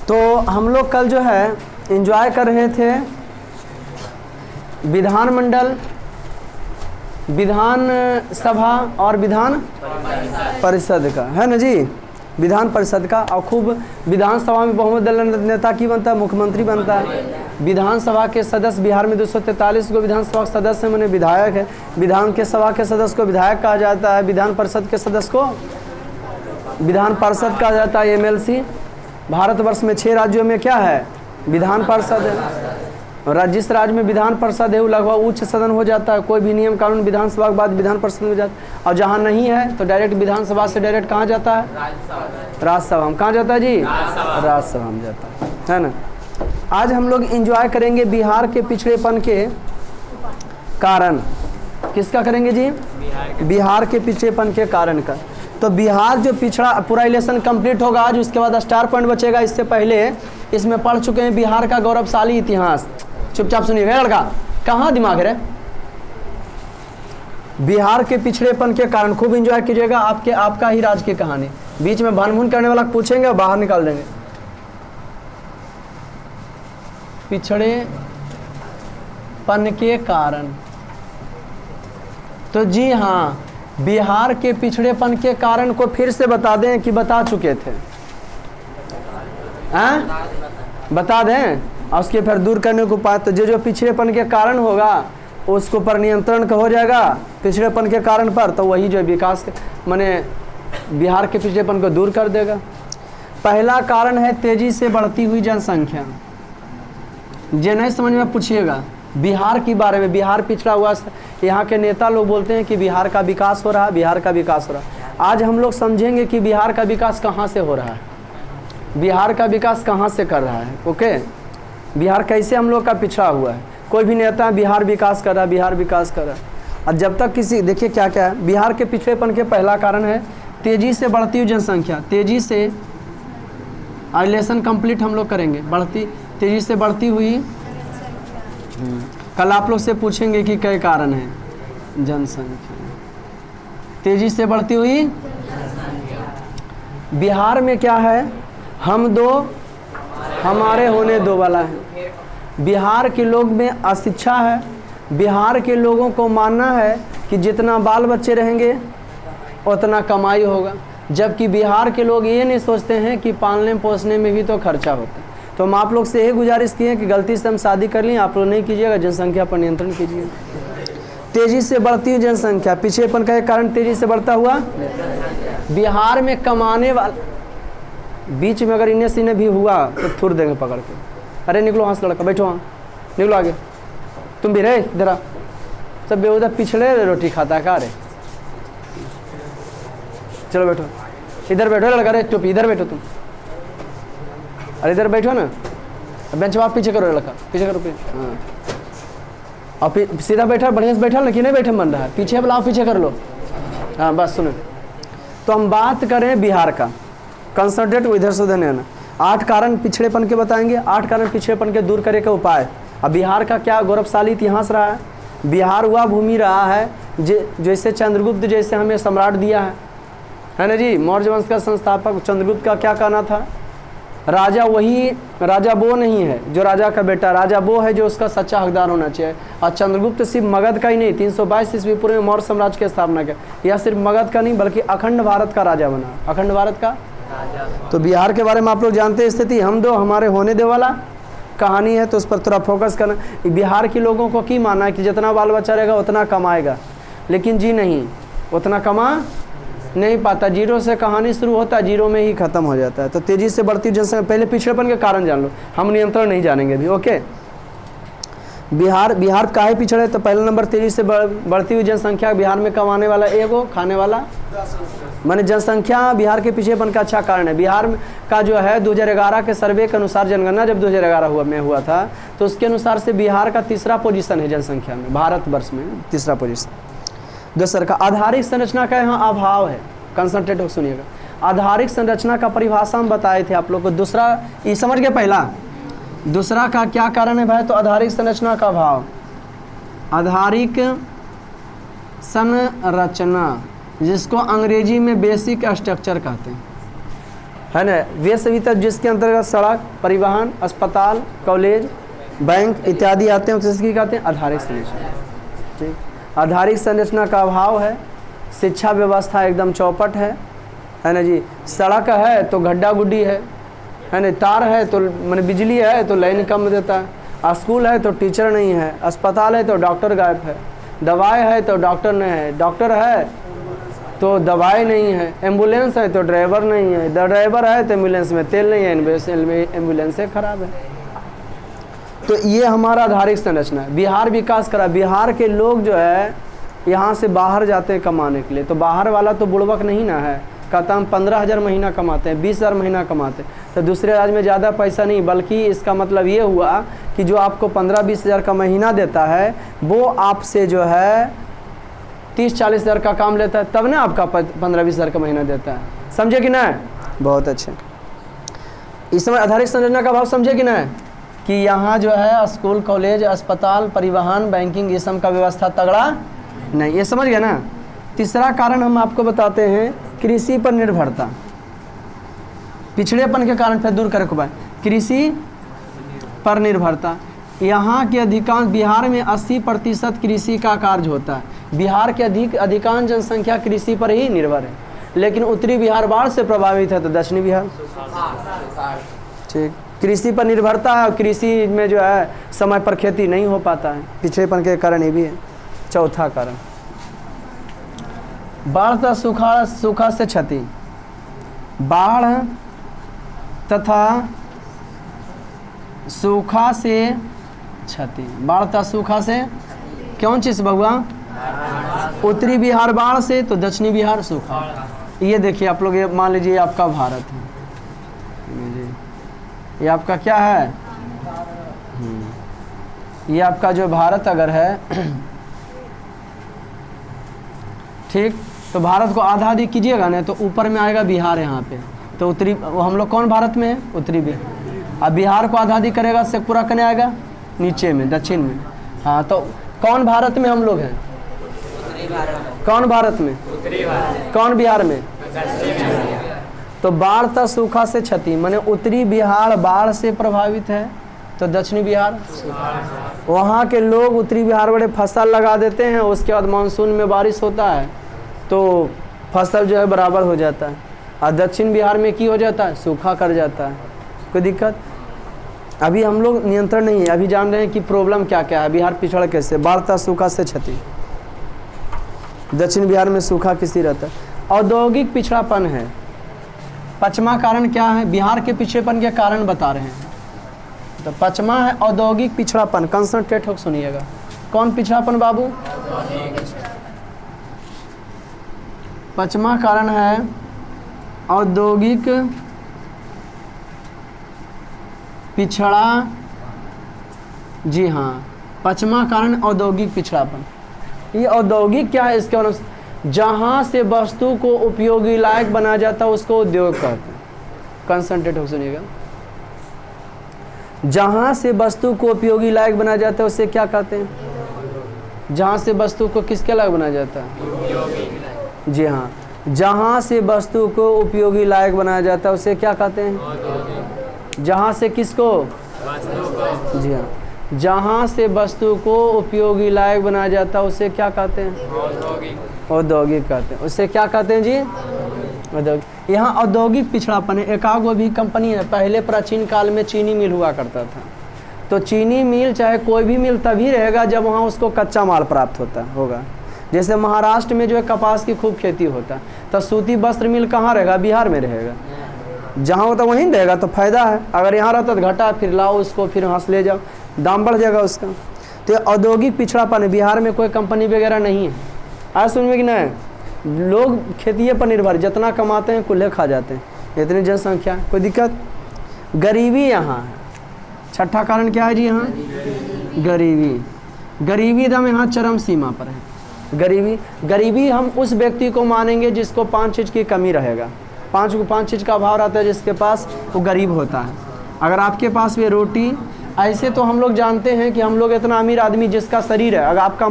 तो हम लोग कल जो है एंजॉय कर रहे थे विधानमंडल, विधान सभा और विधान परिषद का, है ना जी, विधान परिषद का। और खूब विधानसभा में बहुमत दल नेता की बनता है, मुख्यमंत्री बनता है। विधानसभा के सदस्य बिहार में 243 को विधानसभा के सदस्य मैंने विधायक है। विधान के सभा के सदस्य को विधायक कहा जाता है। विधान परिषद के सदस्य को विधान पार्षद कहा जाता है, एमएलसी। भारतवर्ष में 6 राज्यों में क्या है, विधान पार्षद है। और जिस राज्य में विधान परिषद है वो लगभग उच्च सदन हो जाता है। कोई भी नियम कानून विधानसभा के बाद विधान परिषद में जाता है। और जहाँ नहीं है तो डायरेक्ट विधानसभा से डायरेक्ट कहाँ जाता है, राज्यसभा में। कहाँ जाता है जी, राज्यसभा में जाता है ना। आज हम लोग एंजॉय करेंगे बिहार के पिछड़ेपन के कारण। किसका करेंगे जी, बिहार के पिछड़ेपन के कारण का। तो बिहार जो पिछड़ा, पूरा इलेक्शन कंप्लीट होगा आज, उसके बाद स्टार पॉइंट बचेगा। इससे पहले इसमें पढ़ चुके हैं बिहार का गौरवशाली इतिहास। चुपचाप सुनिएगा लड़का, कहाँ दिमाग है। बिहार के पिछड़ेपन के कारण खूब एंजॉय कीजिएगा। आपका ही राज की कहानी। बीच में भान भून करने वाला पूछेंगे और बाहर निकाल देंगे। पिछड़ेपन के कारण, तो जी हाँ, बिहार के पिछड़ेपन के कारण को फिर से बता दें कि बता चुके थे, हैं? बता दें और उसके फिर दूर करने को उपाय। तो जो पिछड़ेपन के कारण होगा उसको पर नियंत्रण का हो जाएगा पिछड़ेपन के कारण पर, तो वही जो विकास माने बिहार के पिछड़ेपन को दूर कर देगा। पहला कारण है तेजी से बढ़ती हुई जनसंख्या। जे नहीं समझ में पूछिएगा बिहार के बारे में। बिहार पिछड़ा हुआ, यहाँ के नेता लोग बोलते हैं कि बिहार का विकास हो रहा है, बिहार का विकास हो रहा है। आज हम लोग समझेंगे कि बिहार का विकास कहाँ से हो रहा है, बिहार का विकास कहाँ से कर रहा है। ओके, बिहार कैसे हम लोग का पिछड़ा हुआ है। कोई भी नेता बिहार विकास कर रहा है, बिहार विकास कर रहा है। और जब तक किसी, देखिए क्या क्या है बिहार के पिछड़ेपन के पहला कारण है तेजी से बढ़ती हुई जनसंख्या। तेजी से इलेक्शन कंप्लीट हम लोग करेंगे, तेजी से बढ़ती हुई। कल आप लोग से पूछेंगे कि कई कारण है जनसंख्या, तेजी से बढ़ती हुई। बिहार में क्या है, हम दो हमारे होने दो वाला है। बिहार के लोग में अशिक्षा है। बिहार के लोगों को मानना है कि जितना बाल बच्चे रहेंगे उतना कमाई होगा, जबकि बिहार के लोग ये नहीं सोचते हैं कि पालने पोसने में भी तो खर्चा होता है। तो हम आप लोग से यही गुजारिश किए कि गलती से हम शादी कर लें, आप लोग नहीं कीजिएगा, जनसंख्या पर नियंत्रण कीजिए। तेजी से बढ़ती हुई जनसंख्या, पिछड़ेपन का एक कारण तेजी से बढ़ता हुआ। बिहार में कमाने वाला, बीच में अगर इन्हें सीने भी हुआ तो थूर देंगे पकड़ के। अरे निकलो वहाँ से लड़का, बैठो वहाँ, निकलो आगे। तुम भी रहे इधर आ, सब बेहुदा पिछड़े रोटी खाता है का रे। चलो बैठो, इधर बैठो लड़का, रे चुप, इधर बैठो तुम। अरे इधर बैठो ना, बेंच आप पीछे करो लड़का, पीछे करो पीछे। हाँ, और सीधा बैठा, बढ़िया से बैठा ना कि नहीं बैठे मन रहा है, पीछे बुलाओ, पीछे कर लो। हाँ बस सुनो। तो हम बात करें बिहार का, कंसंट्रेट इधर से उधर नहीं आना। 8 कारण पिछड़ेपन के बताएंगे, 8 कारण पिछड़ेपन के दूर करे के उपाय। अब बिहार का क्या गौरवशाली इतिहास रहा है। बिहार वह भूमि रहा है जैसे चंद्रगुप्त जैसे हमें सम्राट दिया है ना जी। मौर्य वंश का संस्थापक चंद्रगुप्त का क्या कहना था, राजा वही, राजा वो नहीं है जो राजा का बेटा, राजा वो है जो उसका सच्चा हकदार होना चाहिए। और चंद्रगुप्त सिर्फ मगध का ही नहीं, 322 ईस्वी पूर्व में मौर्य साम्राज्य की स्थापना किया। यह सिर्फ मगध का नहीं बल्कि अखंड भारत का राजा बना, अखंड भारत का। तो बिहार के बारे में आप लोग जानते हैं स्थिति, हम दो हमारे होने दे वाला कहानी है, तो उस पर थोड़ा फोकस करना। बिहार के लोगों को की मानना है कि जितना बाल बच्चा रहेगा उतना कमाएगा, लेकिन जी नहीं, उतना कमा नहीं पाता। जीरो से कहानी शुरू होता है, जीरो में ही खत्म हो जाता है। तो तेजी से बढ़ती जनसंख्या, पहले पिछड़ेपन के कारण जान लो, हम नियंत्रण नहीं जानेंगे अभी। ओके, बिहार काहे पिछड़े, तो पहला नंबर तेजी से बढ़ती हुई जनसंख्या। बिहार में कमाने वाला एगो, खाने वाला माने जनसंख्या बिहार के पिछड़ेपन का अच्छा कारण है। बिहार का जो है 2011 के सर्वे के अनुसार, जनगणना जब 2011 हुआ था, तो उसके अनुसार से बिहार का 3रा पोजीशन है जनसंख्या में, भारतवर्ष में 3रा पोजीशन। दूसरा का आधारिक संरचना का यहाँ अभाव है। कंसंट्रेट हो सुनिएगा, आधारिक संरचना का परिभाषा हम बताए थे आप लोग को। दूसरा ये समझ गए, पहला दूसरा का क्या कारण है भाई, तो आधारिक संरचना का अभाव। आधारिक संरचना जिसको अंग्रेजी में बेसिक स्ट्रक्चर कहते हैं, है ना। वे सभी तत्व जिसके अंतर्गत सड़क, परिवहन, अस्पताल, कॉलेज, बैंक इत्यादि आते हैं, उसे की कहते हैं आधारिक संरचना। ठीक, आधारिक संरचना का अभाव है, शिक्षा व्यवस्था एकदम चौपट है ना जी। सड़क है तो गड्ढा गुड्डी है ना। तार है तो मैंने बिजली है तो लाइन कम देता है। स्कूल है तो टीचर नहीं है। अस्पताल है तो डॉक्टर गायब है। दवाई है तो डॉक्टर नहीं है। डॉक्टर है तो दवाई नहीं है। एम्बुलेंस है तो ड्राइवर नहीं है। ड्राइवर है तो एम्बुलेंस में तेल नहीं है, एम्बुलेंस से खराब है। तो ये हमारा आधारिक संरचना है। बिहार विकास करा, बिहार के लोग जो है यहाँ से बाहर जाते हैं कमाने के लिए, तो बाहर वाला तो बुड़बक नहीं ना है, कहता हम 15,000 महीना कमाते हैं, 20,000 महीना कमाते हैं, तो दूसरे राज्य में ज़्यादा पैसा नहीं, बल्कि इसका मतलब ये हुआ कि जो आपको 15-20 हज़ार का महीना देता है वो आपसे जो है 30-40 हज़ार का काम लेता है, तब ना आपका 15-20 हज़ार का महीना देता है। समझे कि ना? बहुत अच्छे। इस समय आधारिक संरचना का भाव समझे कि ना, कि यहाँ जो है स्कूल, कॉलेज, अस्पताल, परिवहन, बैंकिंग, ये सब का व्यवस्था तगड़ा नहीं, ये समझ गए ना। तीसरा कारण हम आपको बताते हैं, कृषि पर निर्भरता, पिछड़ेपन के कारण फिर दूर करे को, कृषि पर निर्भरता। यहाँ के अधिकांश, बिहार में 80% कृषि का कार्य होता है। बिहार के अधिकांश जनसंख्या कृषि पर ही निर्भर है, लेकिन उत्तरी बिहार बाढ़ से प्रभावित है तो दक्षिणी बिहार ठीक कृषि पर निर्भरता है, और कृषि में जो है समय पर खेती नहीं हो पाता है, पिछड़ेपन के कारण ये भी है। चौथा कारण, बाढ़ तथा सूखा से क्षति। बाढ़ तथा सूखा से क्षति, बाढ़ तथा सूखा से कौन चीज बउआ? उत्तरी बिहार बाढ़ से तो दक्षिणी बिहार सूखा। ये देखिए आप लोग, ये मान लीजिए आपका भारत है, ये आपका क्या है, ये आपका जो भारत अगर है ठीक, तो भारत को आधा आधी कीजिएगा ना तो ऊपर में आएगा बिहार, यहाँ पे तो उत्तरी, हम लोग कौन भारत में है? उत्तरी बिहार। अब बिहार को आधा आधी करेगा से पूरा करने आएगा नीचे में, दक्षिण में। हाँ, तो कौन भारत में हम लोग हैं? कौन भारत में? कौन बिहार में? तो बाढ़ तथा सूखा से क्षति, माने उत्तरी बिहार बाढ़ से प्रभावित है तो दक्षिणी बिहार, वहाँ के लोग उत्तरी बिहार बड़े फसल लगा देते हैं, उसके बाद मानसून में बारिश होता है तो फसल जो है बराबर हो जाता है, और दक्षिण बिहार में की हो जाता है, सूखा कर जाता है। कोई दिक्कत? अभी हम लोग नियंत्रण नहीं है, अभी जान रहे हैं कि प्रॉब्लम क्या क्या है, बिहार पिछड़ कैसे। बाढ़ तथा सूखा से क्षति, दक्षिण बिहार में सूखा किसी रहता है। औद्योगिक पिछड़ापन है। पांचवा कारण क्या है? बिहार के पिछड़ेपन के कारण बता रहे हैं। तो पांचवा है औद्योगिक पिछड़ापन। कंसंट्रेट होकर सुनिएगा। कौन पिछड़ापन बाबू? पांचवा कारण है औद्योगिक पिछड़ा। जी हाँ, पांचवा कारण औद्योगिक पिछड़ापन। ये औद्योगिक क्या है? इसके बारे में, जहाँ से वस्तु को उपयोगी लायक बनाया जाता है उसको उद्योग कहते हैं। कंसंट्रेट हो सुनिएगा। जहाँ से वस्तु को उपयोगी लायक बनाया जाता है उसे क्या कहते हैं? जहाँ से वस्तु को किसके लायक बनाया जाता है? जी हाँ, जहाँ से वस्तु को उपयोगी लायक बनाया जाता है उसे क्या कहते हैं? जहाँ से किसको? जी हाँ, जहाँ से वस्तु को उपयोगी लायक बनाया जाता है उसे क्या कहते हैं? औद्योगिक कहते हैं। उसे क्या कहते हैं जी? औद्योगिक। यहाँ औद्योगिक पिछड़ापन है। एकागो भी कंपनी है। पहले प्राचीन काल में चीनी मिल हुआ करता था, तो चीनी मिल चाहे कोई भी मिल तभी रहेगा जब वहाँ उसको कच्चा माल प्राप्त होगा। जैसे महाराष्ट्र में जो है कपास की खूब खेती होता है, तो सूती वस्त्र मिल कहाँ रहेगा? बिहार में रहेगा। जहाँ होता वहीं रहेगा तो फायदा है। अगर यहाँ रहता तो घाटा, फिर लाओ उसको, फिर वहाँ से ले जाओ, दाम बढ़ जाएगा उसका। तो औद्योगिक पिछड़ापन है। बिहार में कोई कंपनी वगैरह नहीं है। आज सुन में कि नहीं, लोग खेती पर निर्भर, जितना कमाते हैं कुल्हे खा जाते हैं, इतनी जनसंख्या। कोई दिक्कत? गरीबी यहाँ है। छठा कारण क्या है जी? यहाँ गरीबी एकदम यहाँ चरम सीमा पर है। गरीबी हम उस व्यक्ति को मानेंगे जिसको 5 चीज़ की कमी रहेगा। 5 चीज़ का अभाव रहता है जिसके पास, वो गरीब होता है। अगर आपके पास भी रोटी, ऐसे तो हम लोग जानते हैं कि हम लोग इतना अमीर आदमी जिसका शरीर है, अगर आपका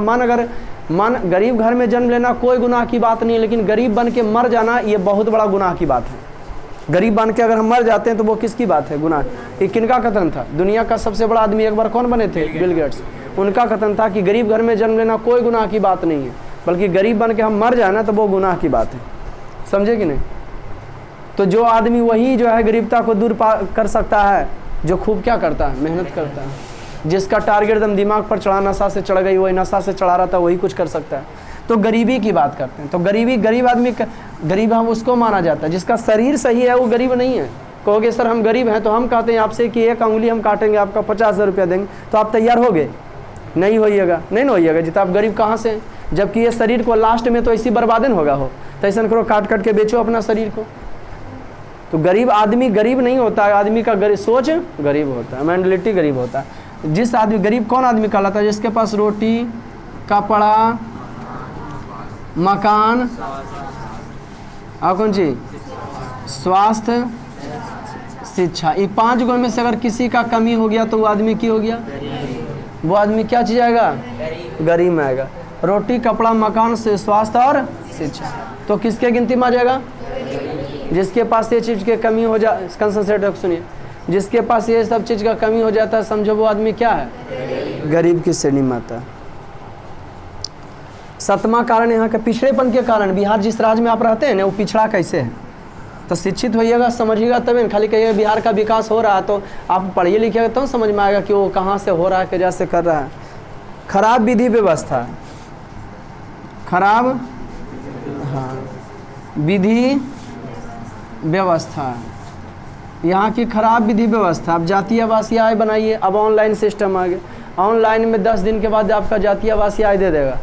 मन गरीब घर में जन्म लेना कोई गुनाह की बात नहीं है, लेकिन गरीब बन के मर जाना ये बहुत बड़ा गुनाह की बात है। गरीब बन के अगर हम मर जाते हैं तो वो किसकी बात है, गुनाह। ये किनका कथन था? दुनिया का सबसे बड़ा आदमी एक बार कौन बने थे? Bill Gates. उनका कथन था कि गरीब घर में जन्म लेना कोई गुनाह की बात नहीं है, बल्कि गरीब बन के हम मर जाए ना तो वो गुनाह की बात है। समझे कि नहीं? तो जो आदमी वही जो है गरीबता को दूर कर सकता है जो खूब क्या करता है, मेहनत करता है। जिसका टारगेट एकदम दिमाग पर चढ़ा, नशा से चढ़ गई, वही नशा से चढ़ा रहा था, वही कुछ कर सकता है। तो गरीबी की बात करते हैं। तो गरीब आदमी गरीब हम उसको माना जाता है जिसका शरीर सही है, वो गरीब नहीं है। कहोगे सर हम गरीब हैं, तो हम कहते हैं आपसे कि एक अंगुली हम काटेंगे, आपका 50,000 रुपया देंगे, तो आप तैयार होगे? नहीं होइएगा, नहीं ना होइएगा। जितना आप गरीब कहाँ से हैं? जबकि ये शरीर को लास्ट में तो ऐसी बर्बादन होगा हो, तो ऐसा करो काट के बेचो अपना शरीर को। तो गरीब आदमी गरीब नहीं होता है, आदमी का सोच गरीब होता है, मेंटलिटी गरीब होता है। जिस आदमी गरीब कौन आदमी कहलाता है? जिसके पास रोटी, कपड़ा, मकान और कौन चीज, स्वास्थ्य, शिक्षा, ये 5 गुण में से अगर किसी का कमी हो गया तो वो आदमी की हो गया? वो आदमी क्या चीज आएगा? गरीब में आएगा। रोटी, कपड़ा, मकान, से स्वास्थ्य और शिक्षा, तो किसके गिनती में आ जाएगा? जिसके पास ये चीज़ की कमी हो जाए, कंसंट्रेट सुनिए, जिसके पास ये सब चीज़ का कमी हो जाता है, समझो वो आदमी क्या है? गरीब की श्रेणी में आता है। 7वां कारण यहाँ के पिछड़ेपन के कारण, बिहार जिस राज्य में आप रहते हैं ना वो पिछड़ा कैसे है? तो शिक्षित होइएगा, समझिएगा, तभी खाली कहिएगा बिहार का विकास हो रहा है, तो आप पढ़िए लिखिएगा तो समझ में आएगा कि वो कहाँ से हो रहा है, कैसे से कर रहा है। खराब विधि व्यवस्था, खराब विधि व्यवस्था, यहाँ की खराब विधि व्यवस्था। अब जातीय आवासीय आय बनाइए, अब ऑनलाइन सिस्टम आ गया, ऑनलाइन में 10 दिन के बाद आपका जातीय आवासीय आय दे देगा,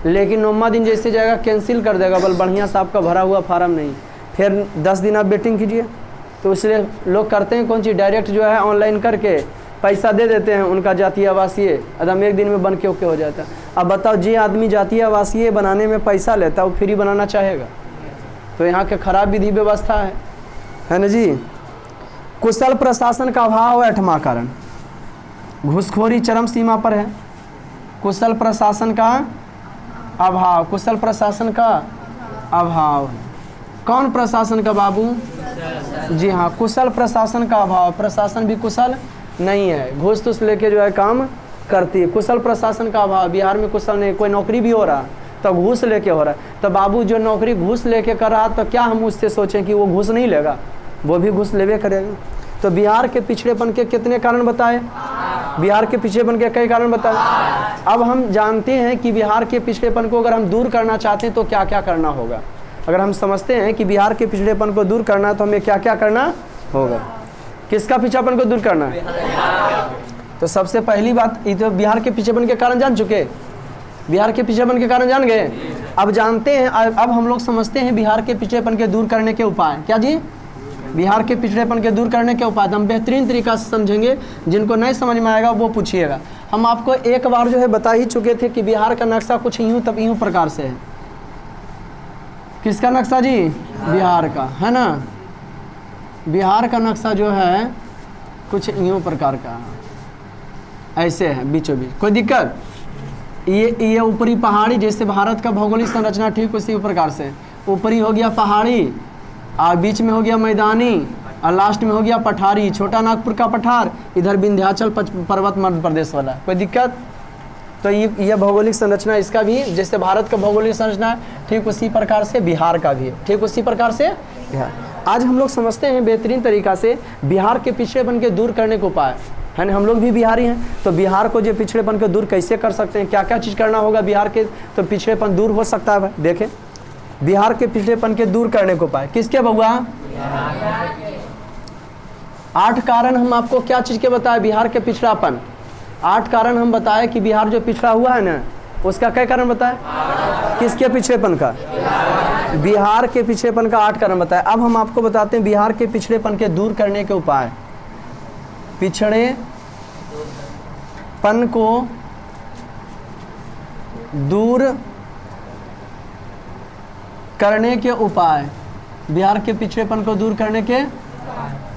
लेकिन 9वां दिन जैसे जाएगा कैंसिल कर देगा, बल बढ़िया से आपका भरा हुआ फार्म नहीं, फिर 10 दिन आप वेटिंग कीजिए। तो इसलिए लोग करते हैं कौन चीज़, डायरेक्ट जो है ऑनलाइन करके पैसा दे देते हैं, उनका जातीय आवासीय एकदम 1 दिन में बन के ओके हो जाता है। अब बताओ, जी आदमी जातीय आवासीय बनाने में पैसा लेता है वो फ्री बनाना चाहेगा? तो यहाँ के खराब विधि व्यवस्था है ना जी। कुशल प्रशासन का अभाव है 8वां कारण, घूसखोरी चरम सीमा पर है। कुशल प्रशासन का अभाव, कुशल प्रशासन का अभाव। कौन प्रशासन का बाबू? जी हाँ, कुशल प्रशासन का अभाव। प्रशासन भी कुशल नहीं है, घूस तुस लेके जो है काम करती है। कुशल प्रशासन का अभाव, बिहार में कुशल नहीं। कोई नौकरी भी हो रहा तो घूस लेके हो रहा है, तो बाबू जो नौकरी घूस लेके कर रहा तो क्या हम उससे सोचें कि वो घूस नहीं लेगा? वो भी घूस लेवे करेगा। तो बिहार के पिछड़ेपन के कितने कारण बताए? बिहार के पिछड़ेपन के कई कारण बताए। अब हम जानते हैं कि बिहार के पिछड़ेपन को अगर हम दूर करना चाहते हैं तो क्या क्या करना होगा। अगर हम समझते हैं कि बिहार के पिछड़ेपन को दूर करना है तो हमें क्या क्या करना होगा। किसका पिछड़ेपन को दूर करना है? तो सबसे पहली बात, ये तो बिहार के पिछड़ेपन के कारण जान चुके, बिहार के पिछड़ेपन के कारण जान गए। अब जानते हैं, अब हम लोग समझते हैं बिहार के पिछड़ेपन के दूर करने के उपाय। क्या जी? बिहार के पिछड़ेपन के दूर करने के उपाय हम बेहतरीन तरीका से समझेंगे। जिनको नहीं समझ में आएगा वो पूछिएगा। हम आपको एक बार जो है बता ही चुके थे कि बिहार का नक्शा कुछ यूं प्रकार से है। किसका नक्शा जी? बिहार का, है ना। बिहार का नक्शा जो है कुछ यूं प्रकार का ऐसे है, बीचों बीच। कोई दिक्कत? ये ऊपरी पहाड़ी, जैसे भारत का भौगोलिक संरचना ठीक उसी प्रकार से, ऊपरी हो गया पहाड़ी, और बीच में हो गया मैदानी, और लास्ट में हो गया पठारी। छोटा नागपुर का पठार, इधर विंध्याचल पर्वत मध्य प्रदेश वाला। कोई दिक्कत? तो ये भौगोलिक संरचना इसका भी, जैसे भारत का भौगोलिक संरचना है ठीक उसी प्रकार से बिहार का भी है, ठीक उसी प्रकार से बिहार। आज हम लोग समझते हैं बेहतरीन तरीका से बिहार के पिछड़ेपन के दूर करने को उपाय है ना। हम लोग भी बिहारी हैं, तो बिहार को जो पिछड़ेपन को दूर कैसे कर सकते हैं, क्या क्या चीज़ करना होगा बिहार के, तो पिछड़ेपन दूर हो सकता है। देखें, बिहार के पिछड़ेपन के दूर करने को उपाय किसके बउआ? 8 कारण हम आपको क्या चीज़ के बताए बिहार के पिछड़ापन। 8 कारण हम बताए कि बिहार जो पिछड़ा हुआ है ना, उसका क्या कारण बताए? किसके पिछड़ेपन का? बिहार के पिछड़ेपन का 8 कारण बताए। अब हम आपको बताते हैं बिहार के पिछड़ेपन के दूर करने के उपाय। पिछड़ेपन को दूर करने के उपाय, बिहार के पिछड़ेपन को दूर करने के,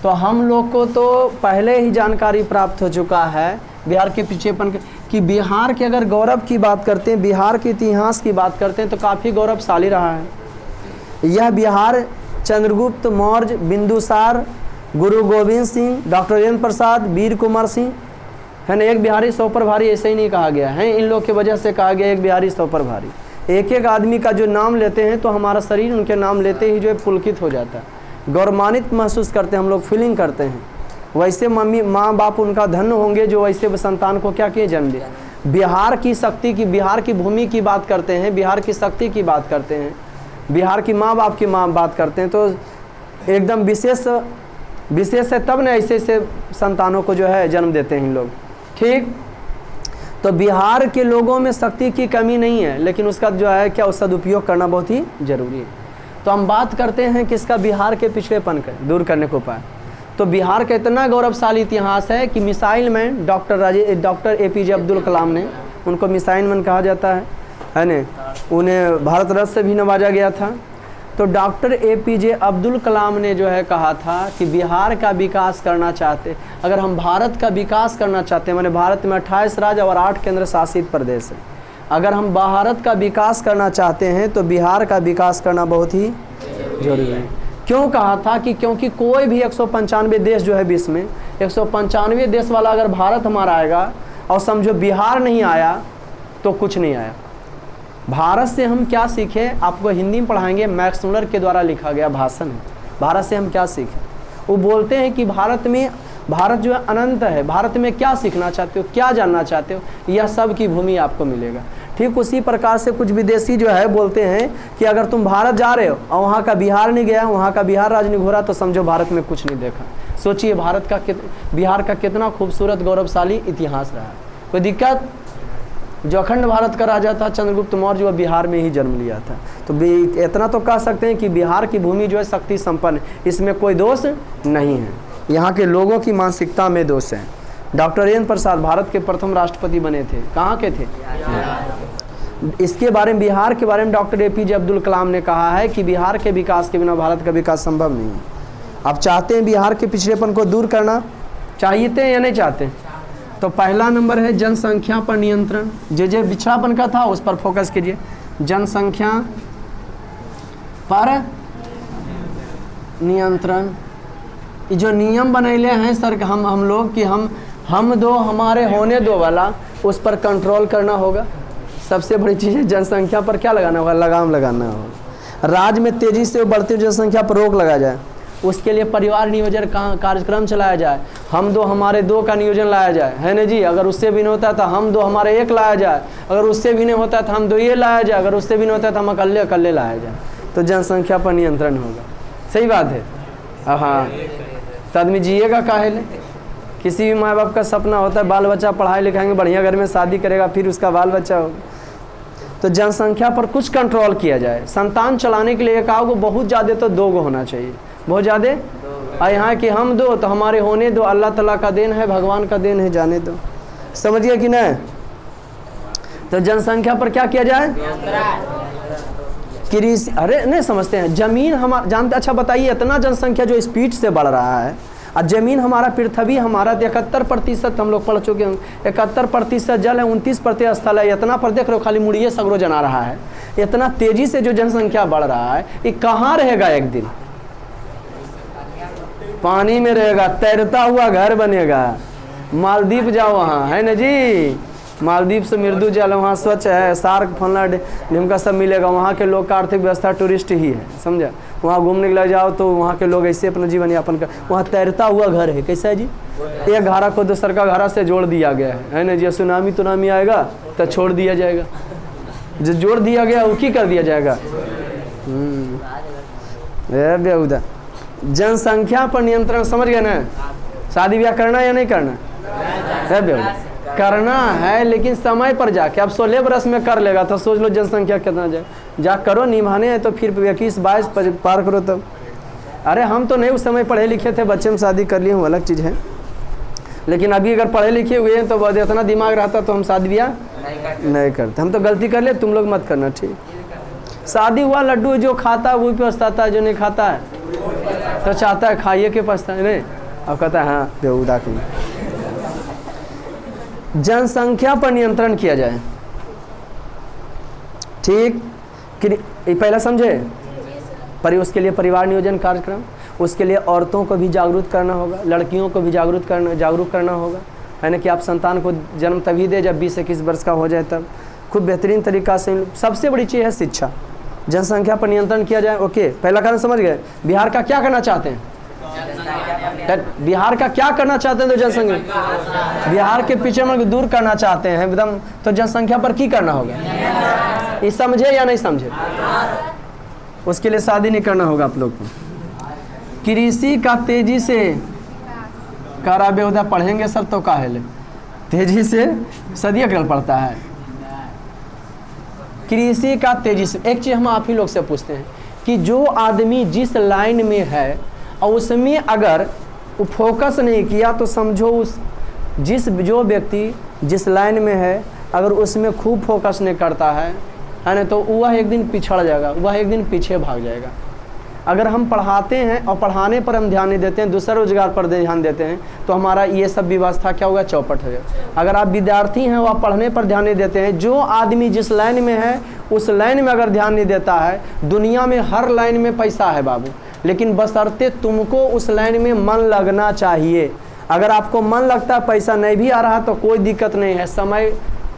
तो हम लोग को तो पहले ही जानकारी प्राप्त हो चुका है बिहार के पिछड़ेपन कि बिहार के अगर गौरव की बात करते हैं, बिहार के इतिहास की बात करते हैं तो काफ़ी गौरवशाली रहा है। यह बिहार चंद्रगुप्त मौर्य, बिंदुसार, गुरु गोविंद सिंह, डॉक्टर राजेंद्र प्रसाद, वीर कुमार सिंह, है ना। एक बिहारी 100 पर भारी ऐसे ही नहीं कहा गया है, इन लोग की वजह से कहा गया एक बिहारी 100 पर भारी। एक एक आदमी का जो नाम लेते हैं तो हमारा शरीर उनके नाम लेते ही जो है पुलकित हो जाता है, गौरवान्वित महसूस करते हैं हम लोग, फीलिंग करते हैं। वैसे मम्मी माँ बाप उनका धन्य होंगे जो वैसे संतान को क्या किए जन्म दिया। बिहार की शक्ति की, बिहार की भूमि की बात करते हैं, बिहार की शक्ति की बात करते हैं, बिहार की माँ बाप की बात करते हैं, तो एकदम विशेष है, तब ना ऐसे ऐसे संतानों को जो है जन्म देते हैं इन लोग। ठीक, तो बिहार के लोगों में शक्ति की कमी नहीं है, लेकिन उसका जो है क्या सदुपयोग करना बहुत ही जरूरी है। तो हम बात करते हैं किसका, बिहार के पिछड़ेपन का दूर करने को उपाय। तो बिहार का इतना गौरवशाली इतिहास है कि missile man doctor APJ Abdul Kalam ने, उनको मिसाइल मैन कहा जाता है ना, उन्हें भारत रत्न से भी नवाजा गया था। तो डॉक्टर APJ अब्दुल कलाम ने जो है कहा था कि बिहार का विकास करना चाहते, अगर हम भारत का विकास करना चाहते हैं, मैंने भारत में 28 राज्य और 8 केंद्र शासित प्रदेश है, अगर हम भारत का विकास करना चाहते हैं तो बिहार का विकास करना बहुत ही जरूरी है। क्यों कहा था कि क्योंकि कोई भी 195 देश जो है विश्व में, 195 देश वाला अगर भारत हमारा आएगा और समझो बिहार नहीं आया तो कुछ नहीं आया। भारत से हम क्या सीखे, आपको हिंदी में पढ़ाएंगे, मैक्स मुलर के द्वारा लिखा गया भाषण है। भारत से हम क्या सीखे, वो बोलते हैं कि भारत जो है अनंत है, भारत में क्या सीखना चाहते हो, क्या जानना चाहते हो, यह सब की भूमि आपको मिलेगा। ठीक उसी प्रकार से कुछ विदेशी जो है बोलते हैं कि अगर तुम भारत जा रहे हो और वहाँ का बिहार नहीं गया, वहाँ का बिहार राज्य नहीं घूरा, तो समझो भारत में कुछ नहीं देखा। सोचिए बिहार का कितना खूबसूरत गौरवशाली इतिहास रहा है। कोई दिक्कत, जो अखंड भारत का राजा था चंद्रगुप्त मौर्य, वह बिहार में ही जन्म लिया था। तो इतना तो कह सकते हैं कि बिहार की भूमि जो है शक्ति संपन्न है, इसमें कोई दोष नहीं है, यहाँ के लोगों की मानसिकता में दोष है। डॉक्टर राजेंद्र प्रसाद भारत के प्रथम राष्ट्रपति बने थे, कहाँ के थे? इसके बारे में, बिहार के बारे में डॉक्टर APJ अब्दुल कलाम ने कहा है कि बिहार के विकास के बिना भारत का विकास संभव नहीं है। आप चाहते हैं बिहार के पिछड़ेपन को दूर करना, चाहते हैं या नहीं चाहते? तो पहला नंबर है जनसंख्या पर नियंत्रण। जो पिछड़ापन का था उस पर फोकस कीजिए, जनसंख्या पर नियंत्रण। जो नियम बनैले हैं सर हम लोग कि हम दो हमारे होने दो वाला, उस पर कंट्रोल करना होगा। सबसे बड़ी चीज़ है जनसंख्या पर क्या लगाना होगा, लगाम लगाना होगा। राज्य में तेज़ी से बढ़ती जनसंख्या पर रोक लगाया जाए, उसके लिए परिवार नियोजन कार्यक्रम चलाया जाए। हम दो हमारे दो का नियोजन लाया जाए, है ना जी। अगर उससे भी नहीं होता तो हम दो हमारे एक लाया जाए, अगर उससे भी नहीं होता तो हम दो ये लाया जाए, अगर उससे भी नहीं होता तो हम अकेले लाया जाए, तो जनसंख्या पर नियंत्रण होगा। सही बात है, हाँ। तो आदमी जिएगा काहे ले? किसी भी माँ बाप का सपना होता है बाल बच्चा पढ़ाई लिखाएंगे, बढ़िया घर में शादी करेगा, फिर उसका बाल बच्चा होगा। तो जनसंख्या पर कुछ कंट्रोल किया जाए। संतान चलाने के लिए एक आओ बहुत ज़्यादा तो 2 गो होना चाहिए, बहुत ज़्यादा। और यहाँ कि हम दो तो हमारे होने दो, अल्लाह ताला का देन है, भगवान का देन है, जाने दो। समझिए कि नहीं? तो जनसंख्या पर क्या किया जाए? कृषि, अरे नहीं समझते हैं। जमीन हमारा जानते, अच्छा बताइए, इतना जनसंख्या जो स्पीड से बढ़ रहा है और ज़मीन हमारा, पृथ्वी हमारा 71% हम लोग पढ़ चुके हैं, 71% जल है, 29% स्थल है। इतना पर देख रहे हो खाली मुड़िए सगरो जना रहा है। इतना तेज़ी से जो जनसंख्या बढ़ रहा है, ये कहाँ रहेगा? एक दिन पानी में रहेगा, तैरता हुआ घर बनेगा। मालदीव जाओ, वहाँ है ना जी, मालदीव से मृदु जल, वहाँ स्वच्छ है, सार्क फलना ढिमका सब मिलेगा। वहाँ के लोग का आर्थिक व्यवस्था टूरिस्ट ही है, समझा। वहाँ घूमने के लिए जाओ तो वहाँ के लोग ऐसे अपना जीवन यापन कर। वहाँ तैरता हुआ घर है, कैसा है जी? एक घारा को दूसर का घारा से जोड़ दिया गया है ना जी। सुनामी आएगा तो छोड़ दिया जाएगा, जो जोड़ दिया गया वो की कर दिया जाएगा। बेहुदा जनसंख्या पर नियंत्रण, समझ गए ना? शादी ब्याह करना या नहीं करना है? बेहुदा करना है, लेकिन समय पर जाके। अब 16 बरस में कर लेगा तो सोच लो जनसंख्या कितना जाए। जा करो, निभाने हैं तो फिर 21-22 पार करो तब। अरे हम तो नहीं उस समय पढ़े लिखे थे, बच्चे में शादी कर लिए हूँ, अलग चीज़ है। लेकिन अभी अगर पढ़े लिखे हुए हैं तो बहुत इतना दिमाग रहता तो हम शादी ब्याह नहीं करते। हम तो गलती कर ले, तुम लोग मत करना, ठीक। शादी हुआ, लड्डू जो खाता है वही पछताता है, जो नहीं खाता है तो चाहता है खाइए के पछता है, नहीं। अब कहता है हाँ बेहुदा की। जनसंख्या पर नियंत्रण किया जाए, ठीक। पहला समझे उसके लिए परिवार नियोजन कार्यक्रम, उसके लिए औरतों को भी जागरूक करना होगा, लड़कियों को भी जागरूक करना होगा, है ना, कि आप संतान को जन्म तभी दे जब 20-21 वर्ष का हो जाए तब। खूब बेहतरीन तरीक़ा से। सबसे बड़ी चीज़ है शिक्षा, जनसंख्या पर नियंत्रण किया जाए। ओके, पहला कारण समझ गए। बिहार का क्या करना चाहते हैं? बिहार का क्या करना चाहते हैं? तो जनसंख्या, बिहार के पिछड़पन को दूर करना चाहते हैं एकदम, तो जनसंख्या पर की करना होगा? ये समझे या नहीं समझे? उसके लिए शादी नहीं करना होगा आप लोग को। कृषि का तेजी से कारा बेहुदा पढ़ेंगे सब तो काहेले, तेजी से सदिया कल पड़ता है। कृषि का तेजी से, एक चीज़ हम आप ही लोग से पूछते हैं कि जो आदमी जिस लाइन में है और उसमें अगर वो फोकस नहीं किया तो समझो उस जो व्यक्ति जिस लाइन में है अगर उसमें खूब फोकस नहीं करता है ना, तो वह एक दिन पिछड़ जाएगा, वह एक दिन पीछे भाग जाएगा। अगर हम पढ़ाते हैं और पढ़ाने पर हम ध्यान नहीं देते हैं, दूसरा रोजगार पर ध्यान देते हैं, तो हमारा ये सब व्यवस्था क्या होगा? चौपट हो जाएगा। अगर आप विद्यार्थी हैं और आप पढ़ने पर ध्यान नहीं देते हैं, जो आदमी जिस लाइन में है उस लाइन में अगर ध्यान नहीं देता है, दुनिया में हर लाइन में पैसा है बाबू, लेकिन बशर्ते तुमको उस लाइन में मन लगना चाहिए। अगर आपको मन लगता है, पैसा नहीं भी आ रहा तो कोई दिक्कत नहीं है, समय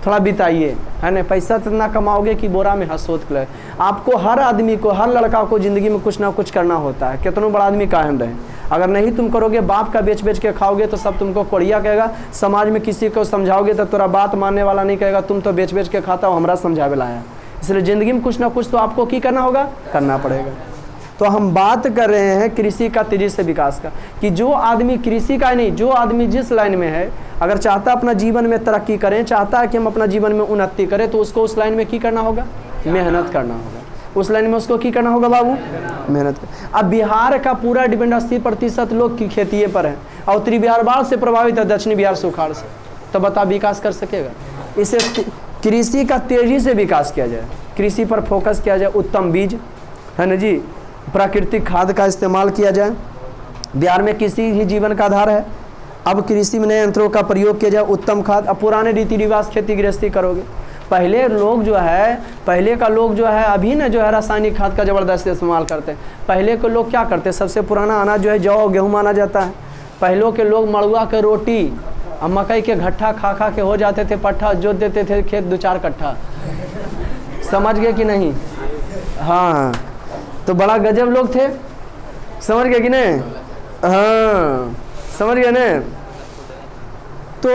थोड़ा बिताइए, है ना। पैसा इतना कमाओगे कि बोरा में हंसोत ले। आपको हर आदमी को, हर लड़का को ज़िंदगी में कुछ ना कुछ करना होता है, कितना बड़ा आदमी कायम रहे। अगर नहीं तुम करोगे, बाप का बेच बेच के खाओगे तो सब तुमको कोड़िया कहेगा। समाज में किसी को समझाओगे तो तेरा बात मानने वाला नहीं कहेगा, तुम तो बेच बेच के खाता हो, हमरा समझावे लाया। इसलिए ज़िंदगी में कुछ ना कुछ तो आपको की करना होगा, करना पड़ेगा। तो हम बात कर रहे हैं कृषि का तेजी से विकास का, कि जो आदमी कृषि का नहीं, जो आदमी जिस लाइन में है अगर चाहता है अपना जीवन में तरक्की करें, चाहता है कि हम अपना जीवन में उन्नति करें, तो उसको उस लाइन में की करना होगा? मेहनत करना होगा। उस लाइन में उसको की करना होगा बाबू? मेहनत कर। अब बिहार का पूरा डिपेंड 80% लोग की खेती पर है और उत्तरी बिहार बाढ़ से प्रभावित है, दक्षिणी बिहार सुखाड़ से, तो बता विकास कर सकेगा? इसे कृषि का तेजी से विकास किया जाए, कृषि पर फोकस किया जाए, उत्तम बीज, है ना जी, प्राकृतिक खाद का इस्तेमाल किया जाए। बिहार में कृषि ही जीवन का आधार है। अब कृषि में नए यंत्रों का प्रयोग किया जाए, उत्तम खाद। अब पुराने रीति रिवाज खेती गृहस्थी करोगे। पहले लोग जो है, पहले का लोग जो है अभी ना जो है रासायनिक खाद का ज़बरदस्त इस्तेमाल करते हैं। पहले के लोग क्या करते हैं? सबसे पुराना अनाज जो है जौ गेहूँ माना जाता है। पहलों के लोग मड़ुआ के रोटी और मकई के घट्ठा खा खा के हो जाते थे पट्ठा, जोत देते थे खेत 2-4 कट्ठा। समझ गए कि नहीं? हाँ, तो बड़ा गजब लोग थे, समझ गए कि नहीं? हाँ, समझ गए ना। तो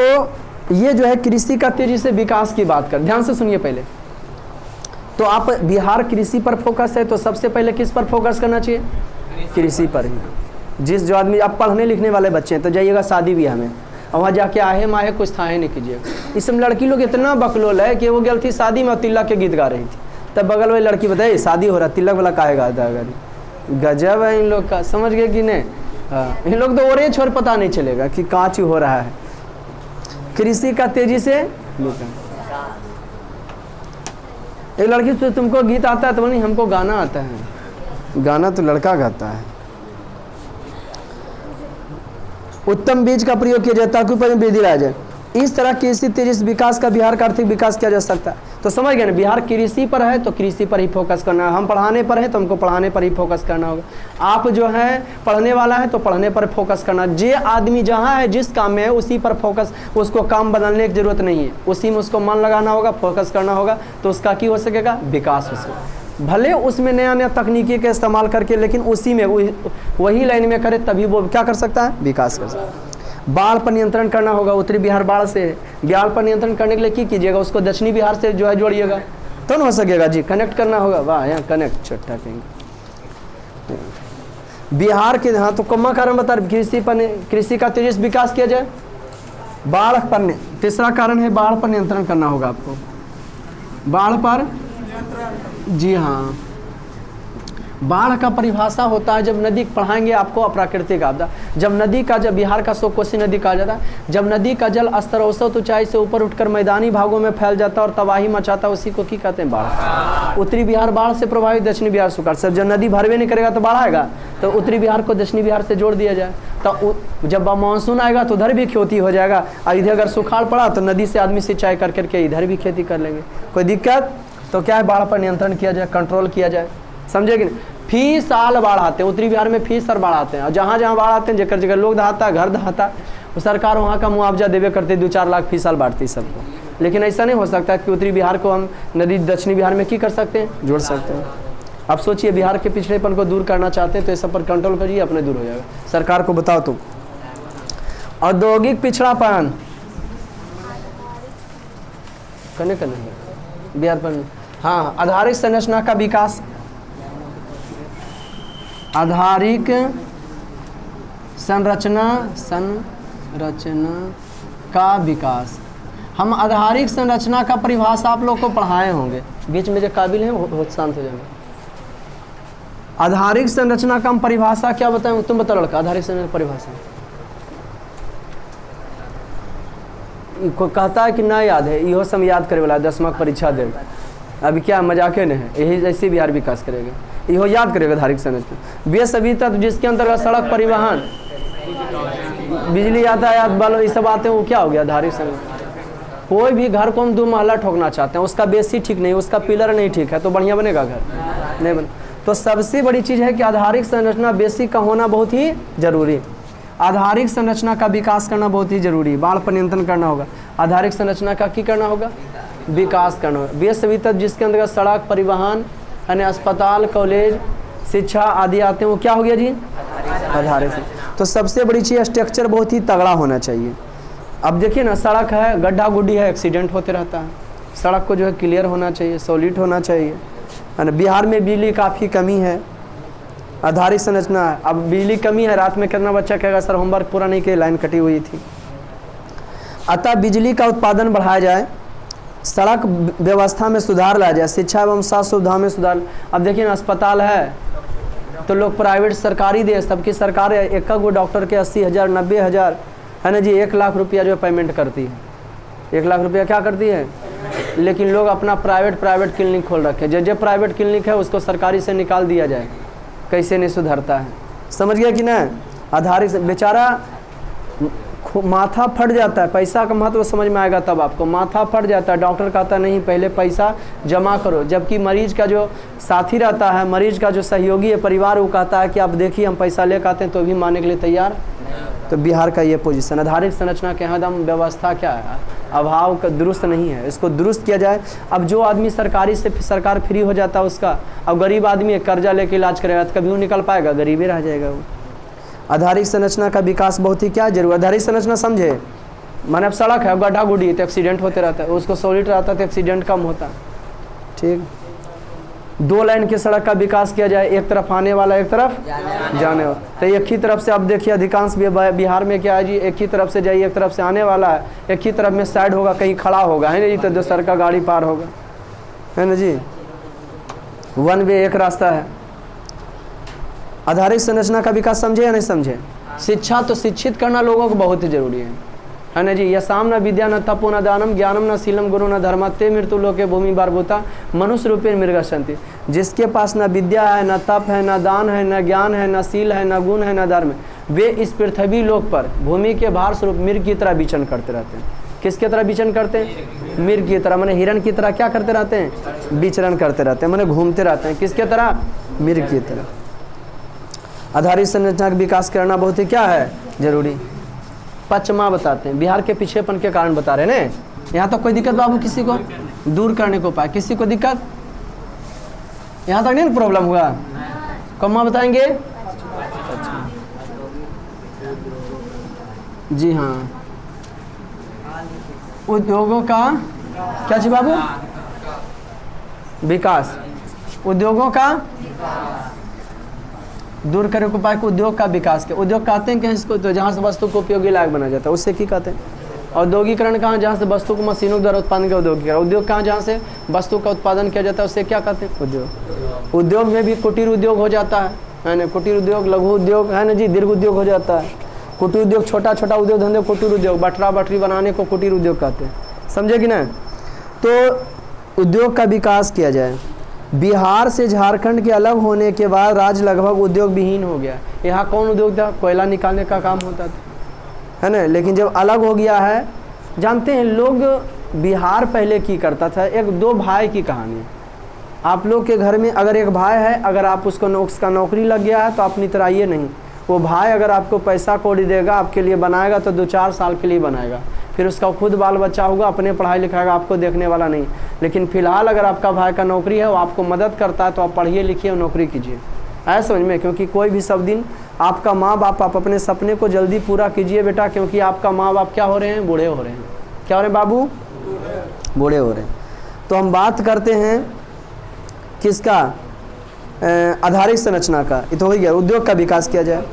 ये जो है कृषि का तेजी से विकास की बात कर, ध्यान से सुनिए पहले। तो आप बिहार कृषि पर फोकस है, तो सबसे पहले किस पर फोकस करना चाहिए? कृषि पर ही। जो आदमी, अब पढ़ने लिखने वाले बच्चे हैं तो जाइएगा शादी ब्याह में, और वहाँ जाके आहे माहे कुछ थाहे नहीं कीजिएगा। इसमें लड़की लोग इतना बकलोल है कि वो गई थी शादी में तिलक के गीत गा रही थी, तब बगल वाली लड़की बताई शादी हो रहा, तिलक वाला काहे गाता है? गजब है इन लोग का, समझ गए कि नहीं? हाँ, इन लोग तो और ये छोड़ पता नहीं चलेगा कि कहाँ चीज हो रहा है। कृषि का तेजी से एक लड़की तो तुमको गीत आता है तो नहीं, हमको गाना आता है। गाना तो लड़का गाता है। उत्तम बीज का प्रयोग किया जाए ताकि उपज में वृद्धि आ जाए। इस तरह कृषि तेजी से विकास का बिहार का आर्थिक विकास किया जा सकता है। तो समझ गए ना, बिहार कृषि पर है तो कृषि पर ही फोकस करना है। हम पढ़ाने पर है तो हमको पढ़ाने पर ही फोकस करना होगा। आप जो है पढ़ने वाला है तो पढ़ने पर फोकस करना। जे आदमी जहाँ है जिस काम में है उसी पर फोकस, उसको काम बदलने की जरूरत नहीं है, उसी में उसको मन लगाना होगा, फोकस करना होगा, तो उसका क्या हो सकेगा? विकास हो सकेगा। भले उसमें नया नया तकनीकी का इस्तेमाल करके, लेकिन उसी में वही लाइन में करे, तभी वो क्या कर सकता है? विकास कर सकता है। बाढ़ पर नियंत्रण करना होगा। उत्तरी बिहार बाढ़ से, बाढ़ पर नियंत्रण करने के लिए क्या कीजिएगा? उसको दक्षिणी बिहार से जो है जोड़िएगा, तो न हो सकेगा जी, कनेक्ट करना होगा। वाह, यहाँ कनेक्ट छठा कहेंगे बिहार के। हाँ, तो कम्मा कारण बता, कृषि का तेजी से विकास किया जाए। बाढ़ पर, तीसरा कारण है बाढ़ पर नियंत्रण करना होगा आपको। बाढ़ पर, जी हाँ, बाढ़ का परिभाषा होता है, जब नदी, पढ़ाएंगे आपको अप्राकृतिक आपदा, जब नदी का, जब बिहार का सो कोसी नदी कहा जाता है, जब नदी का जल स्तर औसत ऊंचाई से ऊपर उठकर मैदानी भागों में फैल जाता है और तबाही मचाता है, उसी को क्या कहते हैं? बाढ़। उत्तरी बिहार बाढ़ से प्रभावित, दक्षिणी बिहार सुखाड़ से। जब नदी भरवे नहीं करेगा तो बाढ़ आएगा, तो उत्तरी बिहार को दक्षिणी बिहार से जोड़ दिया जाए, तो जब मानसून आएगा तो उधर भी खेती हो जाएगा, और इधर अगर सुखाड़ पड़ा तो नदी से आदमी सिंचाई कर करके इधर भी खेती कर लेंगे, कोई दिक्कत? तो क्या है? बाढ़ पर नियंत्रण किया जाए, कंट्रोल किया जाए, समझे कि नहीं? फी साल बाढ़ आते हैं, उत्तरी बिहार में फी साल बाढ़ आते हैं, और जहाँ जहाँ बाढ़ आते हैं जगह जगह लोग दहाता, घर दहाता, सरकार वहाँ का मुआवजा देवे करते, 2-4 लाख फी साल बांटती सबको। लेकिन ऐसा नहीं हो सकता कि उत्तरी बिहार को हम नदी दक्षिणी बिहार में की कर सकते हैं, जोड़ सकते हैं। अब सोचिए बिहार के पिछड़ेपन को दूर करना चाहते हैं तो ये सब पर कंट्रोल करिए, अपने दूर हो जाएगा। सरकार को बताओ तुम। औद्योगिक पिछड़ापन करने बिहार पर, हाँ, आधारिक संरचना का विकास, आधारिक संरचना का विकास। हम आधारिक संरचना का परिभाषा आप लोग को पढ़ाए होंगे, बीच में जो काबिल है वो शांत हो जाएंगे। आधारिक संरचना का हम परिभाषा क्या बताएं, तुम बताओ लड़का। आधारिक संरचना परिभाषा को कहता है कि ना याद है, इहो सब याद करे वाला 10वीं परीक्षा दे, अभी क्या मजाके नहीं है, यही जैसे बिहार विकास करेगा, इहो याद करेगा। आधारिक संरचना वे सभी तत्व जिसके अंतर्गत सड़क, परिवहन, बिजली, यातायात, बल, ये सब आते हैं, वो क्या हो गया आधारिक संरचना। कोई भी घर को हम 2 महला ठोकना चाहते हैं, उसका बेसी ठीक नहीं, उसका पिलर नहीं ठीक है, तो बढ़िया बनेगा घर, नहीं बने। तो सबसे बड़ी चीज़ है कि आधारिक संरचना बेसिक का होना बहुत ही जरूरी। आधारिक संरचना का विकास करना बहुत ही जरूरी। बाढ़ पर नियंत्रण करना होगा, आधारिक संरचना का की करना होगा, विकास करना होगा। वे सभी तत्व जिसके अंतर्गत सड़क, परिवहन, अन्य अस्पताल, कॉलेज, शिक्षा आदि आते हैं, वो क्या हो गया जी, आधारिक। तो सबसे बड़ी चीज़ स्ट्रक्चर बहुत ही तगड़ा होना चाहिए। अब देखिए ना, सड़क है, गड्ढा गुड्ढी है, एक्सीडेंट होते रहता है। सड़क को जो है क्लियर होना चाहिए, सॉलिड होना चाहिए, है ना। बिहार में बिजली काफ़ी कमी है, आधारिक संरचना है। अब बिजली कमी है, रात में कितना बच्चा कहेगा सर होमवर्क पूरा नहीं किया, लाइन कटी हुई थी। अतः बिजली का उत्पादन बढ़ाया जाए, सड़क व्यवस्था में सुधार लाया जाए, शिक्षा एवं स्वास्थ्य सुविधा में सुधार। अब देखिए ना, अस्पताल है तो लोग प्राइवेट, सरकारी दे, सबकी सरकार है, एक गो डॉक्टर के 80,000 90,000, है ना जी, 1 लाख रुपया जो पेमेंट करती है, 1 लाख रुपया क्या करती है। लेकिन लोग अपना प्राइवेट क्लिनिक खोल रखे, जो प्राइवेट क्लिनिक है उसको सरकारी से निकाल दिया जाए, कैसे नहीं सुधरता है, समझ गया कि ना। आधारिक बेचारा माथा फट जाता है, पैसा का महत्व समझ में आएगा तब आपको। माथा फट जाता है, डॉक्टर कहता नहीं पहले पैसा जमा करो, जबकि मरीज का जो साथी रहता है, मरीज का जो सहयोगी है, परिवार, वो कहता है कि आप देखिए हम पैसा लेकर आते हैं, तो भी मानने के लिए तैयार। तो बिहार का ये पोजीशन, आधारिक संरचना के एकदम व्यवस्था क्या है, अभाव का दुरुस्त नहीं है, इसको दुरुस्त किया जाए। अब जो आदमी सरकारी से सरकार फ्री हो जाता है उसका, अब गरीब आदमी कर्जा लेके इलाज करेगा तो कभी वो निकल पाएगा, गरीबी रह जाएगा वो। आधारिक संरचना का विकास बहुत ही क्या जरूरी। आधारिक संरचना समझे, माने अब सड़क है, गड्ढा गुड्ढी तो एक्सीडेंट होते रहता है, उसको सॉलिड रहता है तो एक्सीडेंट कम होता है, ठीक। 2 लाइन की सड़क का विकास किया जाए, एक तरफ आने वाला, एक तरफ जाने वाला। तो एक ही तरफ से, अब देखिए अधिकांश बिहार में क्या है जी, एक ही तरफ से जाइए, एक तरफ से आने वाला है, एक ही तरफ में साइड होगा, कहीं खड़ा होगा, है ना जी, तो दूसर का गाड़ी पार होगा, है ना जी, 1 वे, एक रास्ता है। आधारिक संरचना का विकास समझे या नहीं समझे। शिक्षा, तो शिक्षित करना लोगों को बहुत ही जरूरी है ना जी। यसाम न विद्या न तपो न दानम ज्ञानम न शीलम गुरु न धर्म ते मृत्यु लोके भूमि बारभूता मनुष्य रूपे मृगसंति। जिसके पास न विद्या है, न तप है, न दान है, न ज्ञान है, न शील है, न गुण है, न धर्म, वे इस पृथ्वी लोक पर भूमि के भार स्वरूप मृग की तरह विचरण करते रहते हैं। किसके तरह विचरण करते हैं, मृग की तरह, माने हिरण की तरह क्या करते रहते हैं, विचरण करते रहते हैं, माने घूमते रहते हैं। किसके तरह, मृग की तरह। आधारिक संरचना का विकास करना बहुत ही क्या है जरूरी। पचमा बताते हैं, बिहार के पिछड़ेपन के कारण बता रहे हैं। यहाँ तक कोई दिक्कत बाबू, किसी को दूर करने को पाए, किसी को दिक्कत यहाँ तक नहीं प्रॉब्लम हुआ। कम्मा बताएंगे, जी हाँ। उद्योगों का क्या जी बाबू, विकास, उद्योगों का दूर करने को उपाय को उद्योग का विकास के। उद्योग कहते हैं कि इसको तो जहाँ से वस्तु को उपयोगी लायक बना जाता है, उससे क्या कहते हैं। औद्योगिकरण कहाँ, जहाँ से वस्तु को मशीनों द्वारा उत्पादन का औद्योगिकरण। उद्योग कहाँ, जहाँ से वस्तु का उत्पादन किया जाता है, उससे क्या कहते हैं, उद्योग। उद्योग में भी कुटीर उद्योग हो जाता है ना, कुटीर उद्योग, लघु उद्योग, है ना जी, दीर्घ उद्योग हो जाता है। कुटीर उद्योग छोटा छोटा उद्योग धंधे कुटीर उद्योग, बटरा बटरी बनाने को कुटीर उद्योग कहते हैं, समझे कि ना। तो उद्योग का विकास किया जाए। बिहार से झारखंड के अलग होने के बाद राज्य लगभग उद्योग विहीन हो गया। यहाँ कौन उद्योग था, कोयला निकालने का काम होता था, है ना। लेकिन जब अलग हो गया है, जानते हैं लोग बिहार पहले की करता था। 1-2 भाई की कहानी, आप लोग के घर में अगर एक भाई है, अगर आप उसका नौकरी लग गया है तो आप नितराइए नहीं। वो भाई अगर आपको पैसा कौड़ी देगा, आपके लिए बनाएगा तो 2-4 साल के लिए बनाएगा, फिर उसका खुद बाल बच्चा होगा, अपने पढ़ाई लिखाएगा, आपको देखने वाला नहीं। लेकिन फ़िलहाल अगर आपका भाई का नौकरी है, वो आपको मदद करता है, तो आप पढ़िए लिखिए और नौकरी कीजिए। ऐसा समझ में, क्योंकि कोई भी सब दिन आपका माँ बाप, आप अपने सपने को जल्दी पूरा कीजिए बेटा, क्योंकि आपका माँ बाप क्या हो रहे हैं? बूढ़े हो रहे हैं। क्या हो रहे हैं बाबू? बूढ़े हो रहे हैं। तो हम बात करते हैं किसका? आधारिक संरचना का। ये तो हो गया। उद्योग का विकास किया जाए।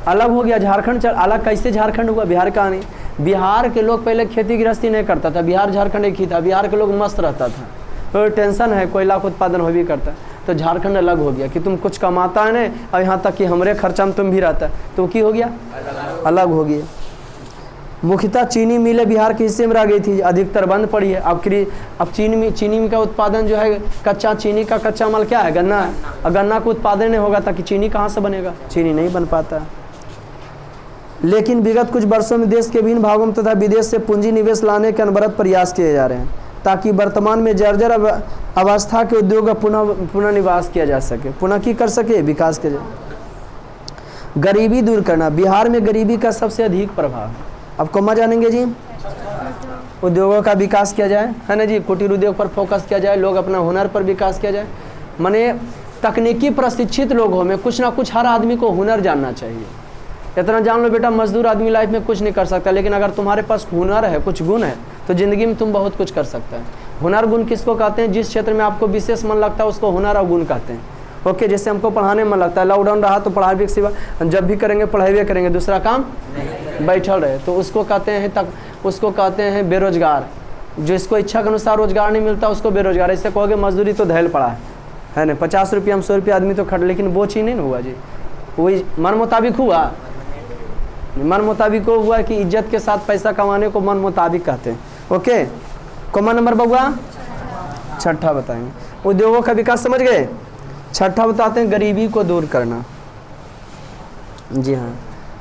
अलग हो गया झारखंड। अलग कैसे झारखंड हुआ? बिहार का नहीं। बिहार के लोग पहले खेती गृहस्थी नहीं करता था, बिहार झारखंड एक ही था। बिहार के लोग मस्त रहता था, कोई टेंशन है, कोयला का उत्पादन हो भी करता है। तो झारखंड अलग हो गया कि तुम कुछ कमाता है ना, और यहाँ तक कि हमरे खर्चा में तुम भी रहता है, तो की हो गया? अलग हो गया। मुख्यतः चीनी मिलें बिहार के हिस्से में रह गई थी, अधिकतर बंद पड़ी है। अब चीनी का उत्पादन जो है, कच्चा चीनी का कच्चा माल क्या है? गन्ना है। और गन्ना का उत्पादन नहीं होगा ताकि चीनी कहाँ से बनेगा? चीनी नहीं बन पाता। लेकिन विगत कुछ वर्षों में देश के विभिन्न भागों में तथा विदेश से पूंजी निवेश लाने के अनवरत प्रयास किए जा रहे हैं, ताकि वर्तमान में जर्जर अवस्था के उद्योग का पुनः निवास किया जा सके, पुनः की कर सके, विकास किया जाए। गरीबी दूर करना। बिहार में गरीबी का सबसे अधिक प्रभाव है। अब कौन जानेंगे जी? उद्योगों का विकास किया जाए, है ना जी। कुटीर उद्योग पर फोकस किया जाए, लोग अपना हुनर पर विकास किया जाए। माने तकनीकी प्रशिक्षित लोगों में कुछ ना कुछ, हर आदमी को हुनर जानना चाहिए। इतना जान लो बेटा, मजदूर आदमी लाइफ में कुछ नहीं कर सकता, लेकिन अगर तुम्हारे पास हुनर है, कुछ गुण है, तो ज़िंदगी में तुम बहुत कुछ कर सकता है। हुनर गुण किसको कहते हैं? जिस क्षेत्र में आपको विशेष मन लगता है उसको हुनर और गुण कहते हैं। ओके, जैसे हमको पढ़ाने में मन लगता है, लॉकडाउन रहा तो पढ़ाई भी सिवा जब भी करेंगे पढ़ाई करेंगे, दूसरा काम बैठल रहे, तो उसको कहते हैं बेरोजगार। जिसको इच्छा के अनुसार रोजगार नहीं मिलता उसको बेरोजगार। ऐसे कहोगे मजदूरी तो धैल पड़ा है ना, 50 रुपया 100 रुपया आदमी तो खट, लेकिन वो चीज़ नहीं हुआ जी। वही मन मुताबिक हुआ, मन मुताबिक को हुआ कि इज्जत के साथ पैसा कमाने को मन मुताबिक कहते हैं। ओके, कौन नंबर बउआ? छठा बताएंगे। उद्योगों का विकास समझ गए। छठा बताते हैं गरीबी को दूर करना। जी हाँ,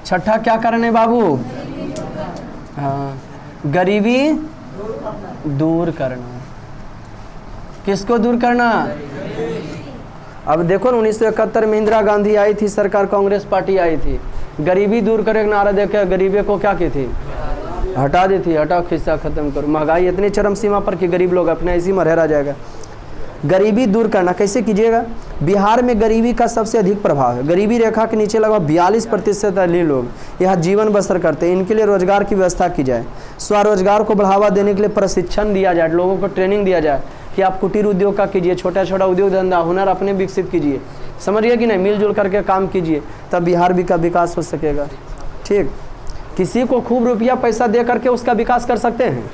छठा क्या करना है बाबू? हाँ, गरीबी दूर करना। किसको दूर करना? अब देखो ना, 1971 में इंदिरा गांधी आई थी सरकार, कांग्रेस पार्टी आई थी, गरीबी दूर करे नारा देकर गरीबी को क्या की थी? हटा दी थी। हटाओ, खिस्सा खत्म करो। महंगाई इतनी चरम सीमा पर कि गरीब लोग अपने इसी में रह जाएगा। गरीबी दूर करना कैसे कीजिएगा? बिहार में गरीबी का सबसे अधिक प्रभाव है। गरीबी रेखा के नीचे लगभग 42% लोग यहाँ जीवन बसर करते हैं। इनके लिए रोजगार की व्यवस्था की जाए, स्वरोजगार को बढ़ावा देने के लिए प्रशिक्षण दिया जाए, लोगों को ट्रेनिंग दिया जाए कि आप कुटीर उद्योग का कीजिए, छोटा छोटा उद्योग धंधा हुनर अपने विकसित कीजिए। समझिए कि नहीं, मिलजुल करके काम कीजिए, तब बिहार भी का विकास हो सकेगा। ठीक, किसी को खूब रुपया पैसा दे करके उसका विकास कर सकते हैं?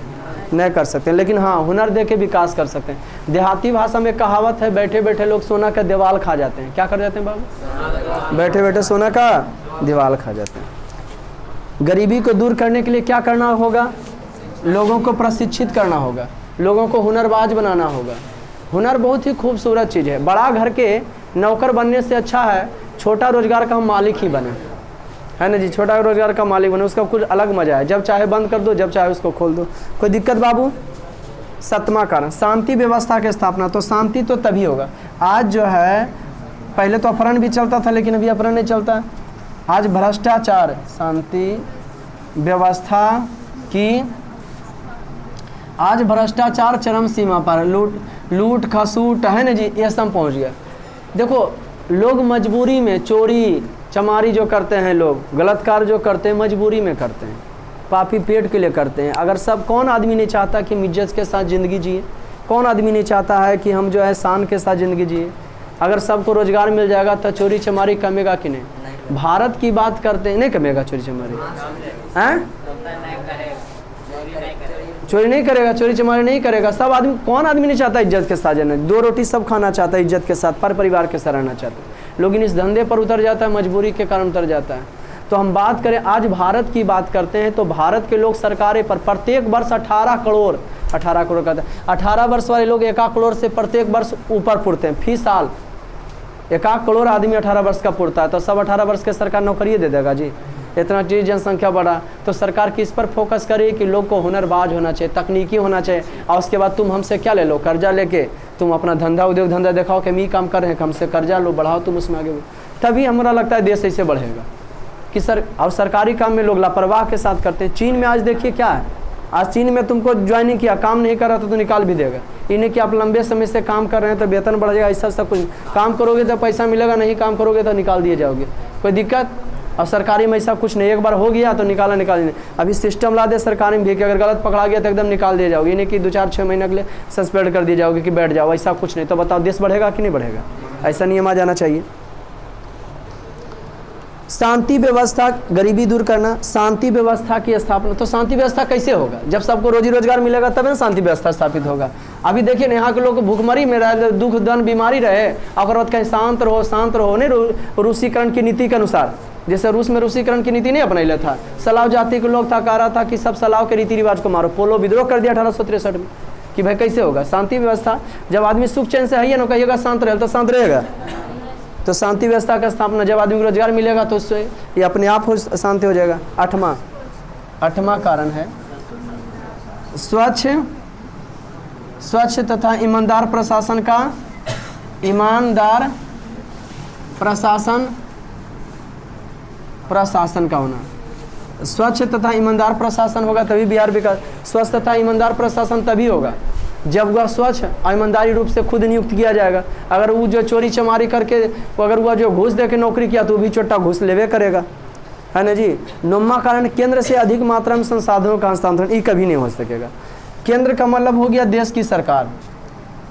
नहीं कर सकते, लेकिन हाँ हुनर दे के विकास कर सकते हैं। देहाती भाषा में कहावत है, बैठे बैठे लोग सोना का दीवाल खा जाते हैं। क्या कर जाते हैं बाबू? बैठे बैठे सोना का दीवाल खा जाते हैं। गरीबी को दूर करने के लिए क्या करना होगा? लोगों को प्रशिक्षित करना होगा, लोगों को हुनरबाज बनाना होगा। हुनर बहुत ही खूबसूरत चीज़ है। बड़ा घर के नौकर बनने से अच्छा है छोटा रोजगार का हम मालिक ही बने, है ना जी। छोटा रोजगार का मालिक बने, उसका कुछ अलग मजा है। जब चाहे बंद कर दो, जब चाहे उसको खोल दो, कोई दिक्कत बाबू। 7वां कारण शांति व्यवस्था की स्थापना। तो शांति तो तभी होगा। आज जो है, पहले तो अपहरण भी चलता था, लेकिन अभी अपहरण नहीं चलता। आज भ्रष्टाचार, शांति व्यवस्था की, आज भ्रष्टाचार चरम सीमा पर, लूट खसूट, है ना जी, ये सब पहुँच गया। देखो, लोग मजबूरी में चोरी चमारी जो करते हैं, लोग गलत कार्य जो करते हैं मजबूरी में करते हैं, पापी पेट के लिए करते हैं। अगर सब, कौन आदमी नहीं चाहता कि हम इज्जत के साथ ज़िंदगी जिए? कौन आदमी नहीं चाहता है कि हम जो है शान के साथ ज़िंदगी जिए? अगर सबको रोज़गार मिल जाएगा तो चोरी चमारी कमेगा कि नहीं? भारत की बात करते हैं, नहीं कमेगा चोरी चमारी? हैं? चोरी नहीं करेगा, चोरी चमारी नहीं करेगा। सब आदमी, कौन आदमी नहीं चाहता इज्जत के साथ रहना? 2 रोटी सब खाना चाहता है इज्जत के साथ, पर परिवार के साथ रहना चाहता है। लेकिन इस धंधे पर उतर जाता है, मजबूरी के कारण उतर जाता है। तो हम बात करें, आज भारत की बात करते हैं, तो भारत के लोग सरकारें पर प्रत्येक वर्ष 18 करोड़ कहते हैं, 18 वर्ष वाले लोग 1 करोड़ से प्रत्येक वर्ष ऊपर पुरते हैं फी साल। 1 करोड़ आदमी 18 वर्ष का पुरता है, तो सब 18 वर्ष के सरकार नौकरी दे देगा जी? इतना चीज जनसंख्या बढ़ा, तो सरकार किस पर फोकस करे कि लोग को हुनरबाज होना चाहिए, तकनीकी होना चाहिए, और उसके बाद तुम हमसे क्या ले लो, कर्जा लेके तुम अपना धंधा उद्योग धंधा दिखाओ कि हम ये काम कर रहे हैं, हमसे कर्जा लो, बढ़ाओ तुम उसमें आगे, तभी हमारा लगता है देश ऐसे बढ़ेगा। कि सर और सरकारी काम में लोग लापरवाह के साथ करते हैं। चीन में आज देखिए क्या है, आज चीन में तुमको ज्वाइनिंग किया, काम नहीं कर रहा तो निकाल भी देगा। इन्हें कि आप लंबे समय से काम कर रहे हैं तो वेतन बढ़ जाएगा, ऐसा सब कुछ, काम करोगे तो पैसा मिलेगा, नहीं काम करोगे तो निकाल दिए जाओगे, कोई दिक्कत। और सरकारी में ऐसा कुछ नहीं, एक बार हो गया तो निकाल नहीं। अभी सिस्टम ला दे सरकारी में भी कि अगर गलत पकड़ा गया तो एकदम निकाल दिया जाओगे, इन्हें कि 2-4-6 महीने के लिए सस्पेंड कर दिए जाओगे कि बैठ जाओ, ऐसा कुछ नहीं। तो बताओ देश बढ़ेगा कि नहीं बढ़ेगा? ऐसा नियम आ जाना चाहिए। शांति व्यवस्था, गरीबी दूर करना, शांति व्यवस्था की स्थापना। तो शांति व्यवस्था कैसे होगा? जब सबको रोजी रोजगार मिलेगा तब ना शांति व्यवस्था स्थापित होगा। अभी देखिए ना, यहाँ के लोग भूखमरी में रहे, दुख दन बीमारी रहे, और बाद कहीं शांत रहो नहीं, रूसीकरण की नीति के अनुसार। जैसे रूस में रूसीकरण की नीति नहीं अपनाइले था, सलाव जाति के लोग था, कह रहा था कि सब सलाव के रीति रिवाज को मारो, पोलो विद्रोह कर दिया 1863 में। कि भाई कैसे होगा शांति व्यवस्था? जब आदमी सुख चैन से है ना, कहिएगा शांत रहे तो शांत रहेगा। तो शांति व्यवस्था का स्थापना, जब आदमी को रोजगार मिलेगा तो उससे ये अपने आप शांति हो जाएगा। आठवां कारण है स्वच्छ तथा ईमानदार प्रशासन का, ईमानदार प्रशासन का होना। स्वच्छ तथा ईमानदार प्रशासन होगा तभी बिहार विकास। स्वच्छ तथा ईमानदार प्रशासन तभी होगा जब वह स्वच्छ और ईमानदारी रूप से खुद नियुक्त किया जाएगा। अगर वो जो चोरी चमारी करके, अगर वह जो घूस दे के नौकरी किया तो वो भी छोटा घूस लेवे करेगा, है ना जी। 9वां कारण, केंद्र से अधिक मात्रा में संसाधनों का हस्तांतरण, ये कभी नहीं हो सकेगा। केंद्र का मतलब हो गया देश की सरकार।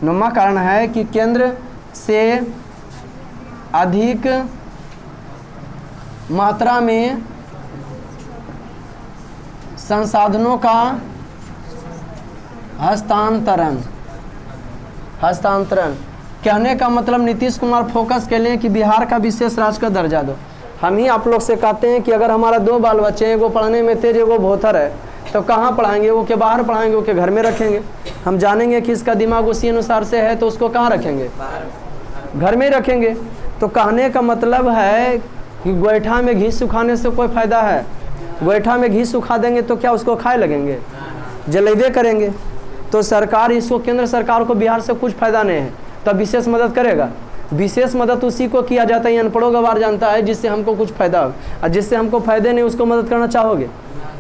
9वां कारण है कि केंद्र से अधिक मात्रा में संसाधनों का हस्तांतरण। कहने का मतलब नीतीश कुमार फोकस के लिए कि बिहार का विशेष राज्य का दर्जा दो। हम ही आप लोग से कहते हैं कि अगर हमारा 2 बाल बच्चे, एगो पढ़ने में तेज, एगो भोथर है, तो कहाँ पढ़ाएंगे? वो के बाहर पढ़ाएंगे, वो के घर में रखेंगे। हम जानेंगे कि इसका दिमाग उसी अनुसार से है तो उसको कहाँ रखेंगे? घर में रखेंगे। तो कहने का मतलब है कि गोईठा में घी सुखाने से कोई फायदा है? गोईठा में घी सुखा देंगे तो क्या उसको खाए लगेंगे? जलेबे करेंगे। तो सरकार इसको, केंद्र सरकार को बिहार से कुछ फायदा नहीं है, तब विशेष मदद करेगा। विशेष मदद उसी को किया जाता है, अनपढ़ों का बार जानता है, जिससे हमको कुछ फायदा हो, और जिससे हमको फायदे नहीं उसको मदद करना चाहोगे?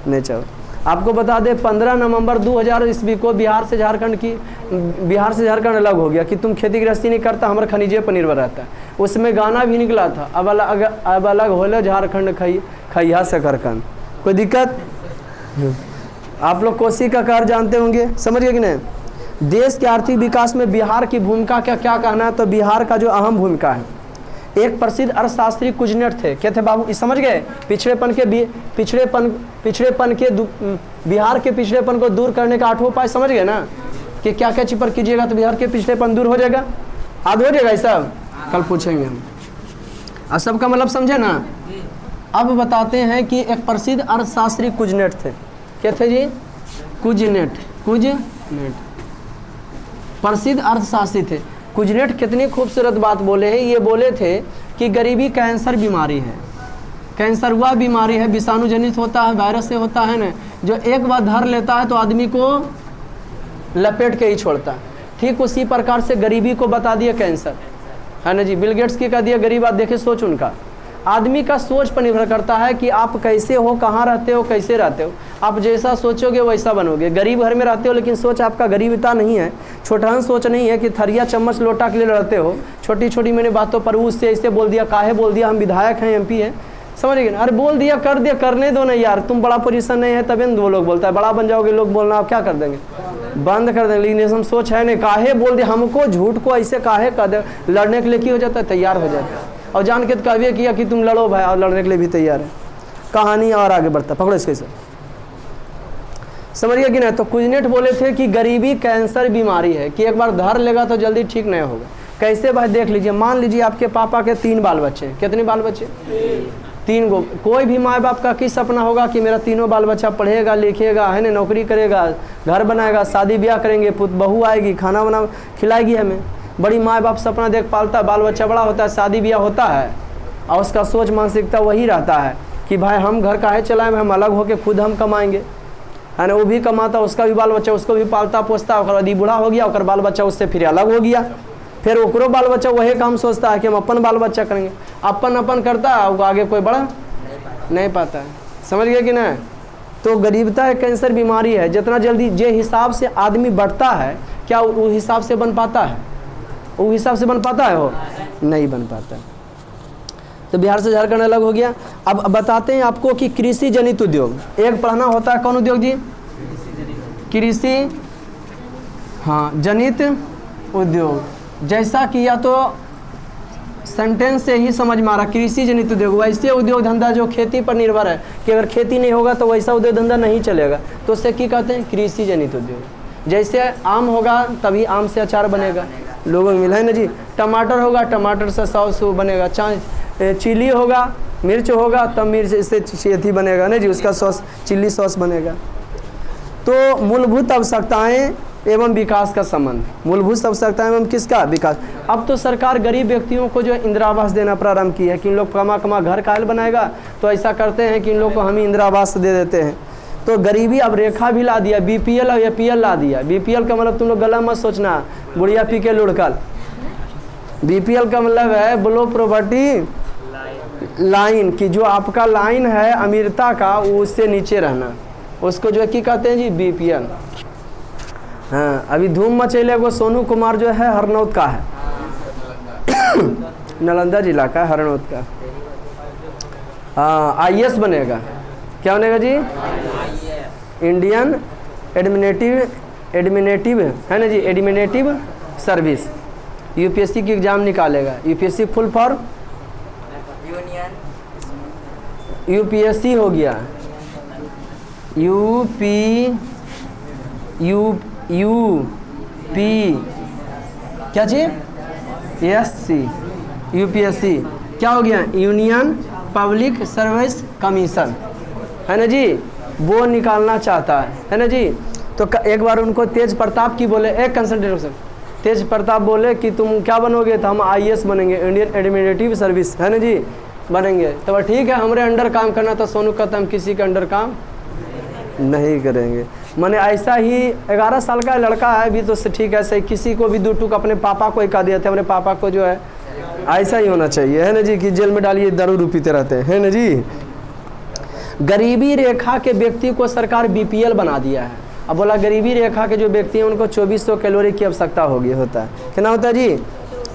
नहीं चाहो। आपको बता दें 15 नवंबर 2000 ईस्वी को बिहार से झारखंड अलग हो गया कि तुम खेती गृहस्थी नहीं करता, हमारा खनिजे पर निर्भर रहता है। उसमें गाना भी निकला था, अब अलग होले झारखंड खैया से करकन। कोई दिक्कत? आप लोग कोसी का कार जानते होंगे, समझ गए कि नहीं? देश के आर्थिक विकास में बिहार की भूमिका का क्या कहना है? तो बिहार का जो अहम भूमिका है, एक प्रसिद्ध अर्थशास्त्री कुजनेट थे, क्या थे बाबू? समझ गए? पिछड़ेपन के बिहार के पिछड़ेपन को दूर करने का 8वां उपाय समझ गए ना, कि क्या क्या चीज पर कीजिएगा तो बिहार के पिछड़ेपन दूर हो जाएगा। आज हो जाएगा, ऐसा कल पूछेंगे हम। अब सबका मतलब समझे ना? अब बताते हैं कि एक प्रसिद्ध अर्थशास्त्री कुजनेट थे। क्या थे जी? कुजनेट प्रसिद्ध अर्थशास्त्री थे। कुजनेट कितनी खूबसूरत बात बोले हैं। ये बोले थे कि गरीबी कैंसर बीमारी है, कैंसर हुआ बीमारी है, विषाणु जनित होता है, वायरस से होता है ना, जो एक बार धर लेता है तो आदमी को लपेट के ही छोड़ता है। ठीक उसी प्रकार से गरीबी को बता दिया कैंसर, है ना जी। बिल गेट्स की कह दिया गरीब। आप देखे सोच उनका, आदमी का सोच पर निर्भर करता है कि आप कैसे हो, कहाँ रहते हो, कैसे रहते हो। आप जैसा सोचोगे वैसा बनोगे। गरीब घर में रहते हो लेकिन सोच आपका गरीबता नहीं है, छोटा सोच नहीं है कि थरिया चम्मच लोटा के लिए लड़ते हो। छोटी छोटी मैंने बातों पर उससे ऐसे बोल दिया, काहे बोल दिया, हम विधायक हैं, MP है, समझ गए? अरे बोल दिया, कर दिया, करने दो ना यार। तुम बड़ा पोजीशन नहीं है तभी न वो लोग बोलता है, बड़ा बन जाओगे लोग बोलना, आप क्या कर देंगे? बंद कर देंगे। लेकिन हम सोच है नहीं, काहे बोल दिया, हमको झूठ को ऐसे काहे कर दे, लड़ने के लिए की हो जाता है, तैयार हो जाता है। और जान के तो कभी किया कि तुम लड़ो भाई, और लड़ने के लिए भी तैयार है। कहानी और आगे बढ़ता, पकड़ो इसके से, समझिए कि नहीं? तो कुजनेट बोले थे कि गरीबी कैंसर बीमारी है कि एक बार धर लेगा तो जल्दी ठीक नहीं होगा। कैसे भाई? देख लीजिए, मान लीजिए आपके पापा के 3 बाल बच्चे। कितने बाल बच्चे? 3 गो। कोई भी माँ बाप का किस सपना होगा कि मेरा 3 बाल बच्चा पढ़ेगा लिखेगा, है ना, नौकरी करेगा, घर बनाएगा, शादी ब्याह करेंगे, बहू आएगी, खाना बना खिलाएगी हमें। बड़ी माँ बाप सपना देख पालता है, बाल बच्चा बड़ा होता है, शादी ब्याह होता है, और उसका सोच मानसिकता वही रहता है। कि भाई हम घर काहे चलाएं, हम अलग होके खुद हम कमाएंगे, है ना। वो भी कमाता, उसका भी बाल बच्चा, उसको भी पालता पोसता, और बाद बूढ़ा हो गया, और बाल बच्चा उससे फिर अलग हो गया, फिर ओकरो बाल बच्चा वही काम सोचता है कि हम अपन बाल बच्चा करेंगे, अपन करता है, वो आगे कोई बढ़ा नहीं पाता है। समझ गए कि नहीं। तो गरीबता एक कैंसर बीमारी है। जितना जल्दी जे हिसाब से आदमी बढ़ता है, क्या वो हिसाब से बन पाता है? वो हिसाब से बन पाता है? हो नहीं बन पाता है। तो बिहार से झारखंड अलग हो गया। अब बताते हैं आपको कि कृषि जनित उद्योग एक पढ़ना होता है। कौन उद्योग जी? कृषि हाँ जनित उद्योग। जैसा कि या तो सेंटेंस से ही समझ में आ रहा, कृषि जनित उद्योग वैसे उद्योग धंधा जो खेती पर निर्भर है, कि अगर खेती नहीं होगा तो वैसा उद्योग धंधा नहीं चलेगा, तो उससे क्या कहते हैं? कृषि जनित उद्योग। जैसे आम होगा तभी आम से अचार बनेगा, लोगों को मिला है ना जी। टमाटर होगा, टमाटर से सॉस बनेगा। चिली होगा, मिर्च होगा, तब मिर्च से खेती बनेगा ना जी, उसका सॉस चिल्ली सॉस बनेगा। तो मूलभूत आवश्यकताएं एवं विकास का संबंध, मूलभूत आवश्यकताएं एवं किसका? विकास। अब तो सरकार गरीब व्यक्तियों को जो इंदिरा आवास देना प्रारंभ की है कि इन लोग कमा घर कायल बनाएगा, तो ऐसा करते हैं कि इन लोग को हम इंदिरा आवास दे देते हैं। तो गरीबी अब रेखा भी ला दिया, बीपीएल और एपीएल ला दिया। बीपीएल का मतलब तुम लोग गला मत सोचना, बुढ़िया पी के लुढ़कल। बीपीएल का मतलब है बिलो पॉवर्टी लाइन, की जो आपका लाइन है अमीरता का, वो उससे नीचे रहना, उसको जो है की कहते हैं जी? बीपीएल। हाँ, अभी धूम मचेले वो सोनू कुमार जो है हरनौत का है, नालंदा जिला का हरनौत का। हाँ, आईएएस बनेगा। क्या बनेगा जी? इंडियन एडमिनिस्ट्रेटिव है ना जी, एडमिनिस्ट्रेटिव सर्विस। यूपीएससी की एग्जाम निकालेगा। यूपीएससी फुल फॉर्म यूपीएससी हो गया, यूपी क्या चीज? एससी। यूपीएससी क्या हो गया? यूनियन पब्लिक सर्विस कमीशन, है ना जी, वो निकालना चाहता है ना जी। तो एक बार उनको तेज प्रताप की बोले, एक कंसल्टेंट तेज प्रताप बोले कि तुम क्या बनोगे? तो हम आईएएस बनेंगे, इंडियन एडमिनिस्ट्रेटिव सर्विस, है ना जी, बनेंगे। तो ठीक है, हमारे अंडर काम करना। तो सोनू कहता हम किसी के अंडर काम नहीं करेंगे। मैंने ऐसा ही 11 साल का लड़का है अभी, तो ठीक है, सही किसी को भी 2 टूक अपने पापा को ही कहा दिया था, अपने पापा को जो है ऐसा ही होना चाहिए, है ना जी, कि जेल में डालिए दारू पीते रहते हैं, है ना जी। गरीबी रेखा के व्यक्ति को सरकार बीपीएल बना दिया है। अब बोला गरीबी रेखा के जो व्यक्ति हैं उनको 2400 कैलोरी की आवश्यकता होता है। कितना होता है जी?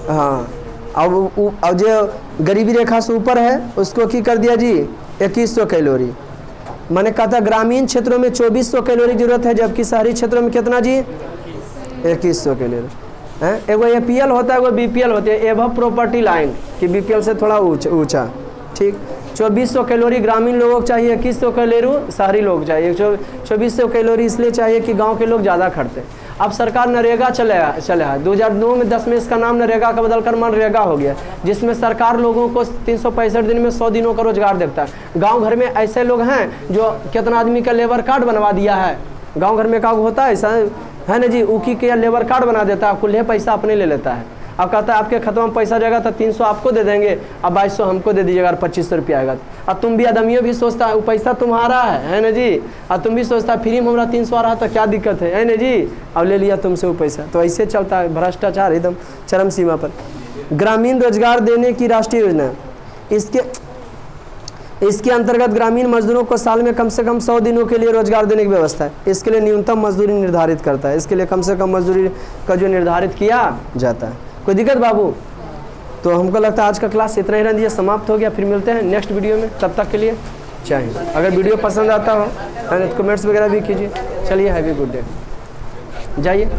हाँ, अब जो गरीबी रेखा से ऊपर है उसको की कर दिया जी? 2100 कैलोरी। मैंने कहा था ग्रामीण क्षेत्रों में 2400 कैलोरी जरूरत है, जबकि शहरी क्षेत्रों में कितना जी? 2100 कैलोरी है। एगो एपीएल होता है, एगो बीपीएल होती है, एवं प्रॉपर्टी लाइन, कि बीपीएल से थोड़ा ऊंचा। ठीक, 2400 कैलोरी ग्रामीण लोगों को चाहिए, 2100 कैलोरी शहरी लोग चाहिए। 2400 कैलोरी इसलिए चाहिए कि गांव के लोग ज़्यादा खटते हैं। अब सरकार नरेगा चले है 2009 में 10 में इसका नाम नरेगा का बदलकर मनरेगा हो गया, जिसमें सरकार लोगों को 365 दिन में 100 दिनों का रोजगार देता है। गांव घर में ऐसे लोग हैं जो कितना आदमी का लेबर कार्ड बनवा दिया है। गांव घर में का होता है ऐसा, है ना जी, उकी के लेबर कार्ड बना देता है, कुल्हे पैसा अपने ले लेता है। अब कहता है आपके खतवा में पैसा जाएगा तो 300 आपको दे देंगे, अब 2200 हमको दे दीजिएगा, 2500 रुपया आएगा। अब तुम भी आदमियों भी सोचता है वो पैसा तुम्हारा है ना जी, अब तुम भी सोचता फ्री में हमारा 300 आ रहा तो क्या दिक्कत है ना जी, अब ले लिया तुमसे वो पैसा। तो ऐसे चलता है भ्रष्टाचार एकदम चरम सीमा पर। ग्रामीण रोजगार देने की राष्ट्रीय योजना, इसके अंतर्गत ग्रामीण मजदूरों को साल में कम से कम 100 दिनों के लिए रोजगार देने की व्यवस्था है। इसके लिए न्यूनतम मजदूरी निर्धारित करता है, इसके लिए कम से कम मजदूरी का जो निर्धारित किया जाता है। कोई दिक्कत बाबू? तो हमको लगता है आज का क्लास इतना ही रह दिया, समाप्त हो गया। फिर मिलते हैं नेक्स्ट वीडियो में, तब तक के लिए चाहिए। अगर वीडियो पसंद आता हो तो कमेंट्स वगैरह भी कीजिए। चलिए, हैव ए गुड डे, जाइए।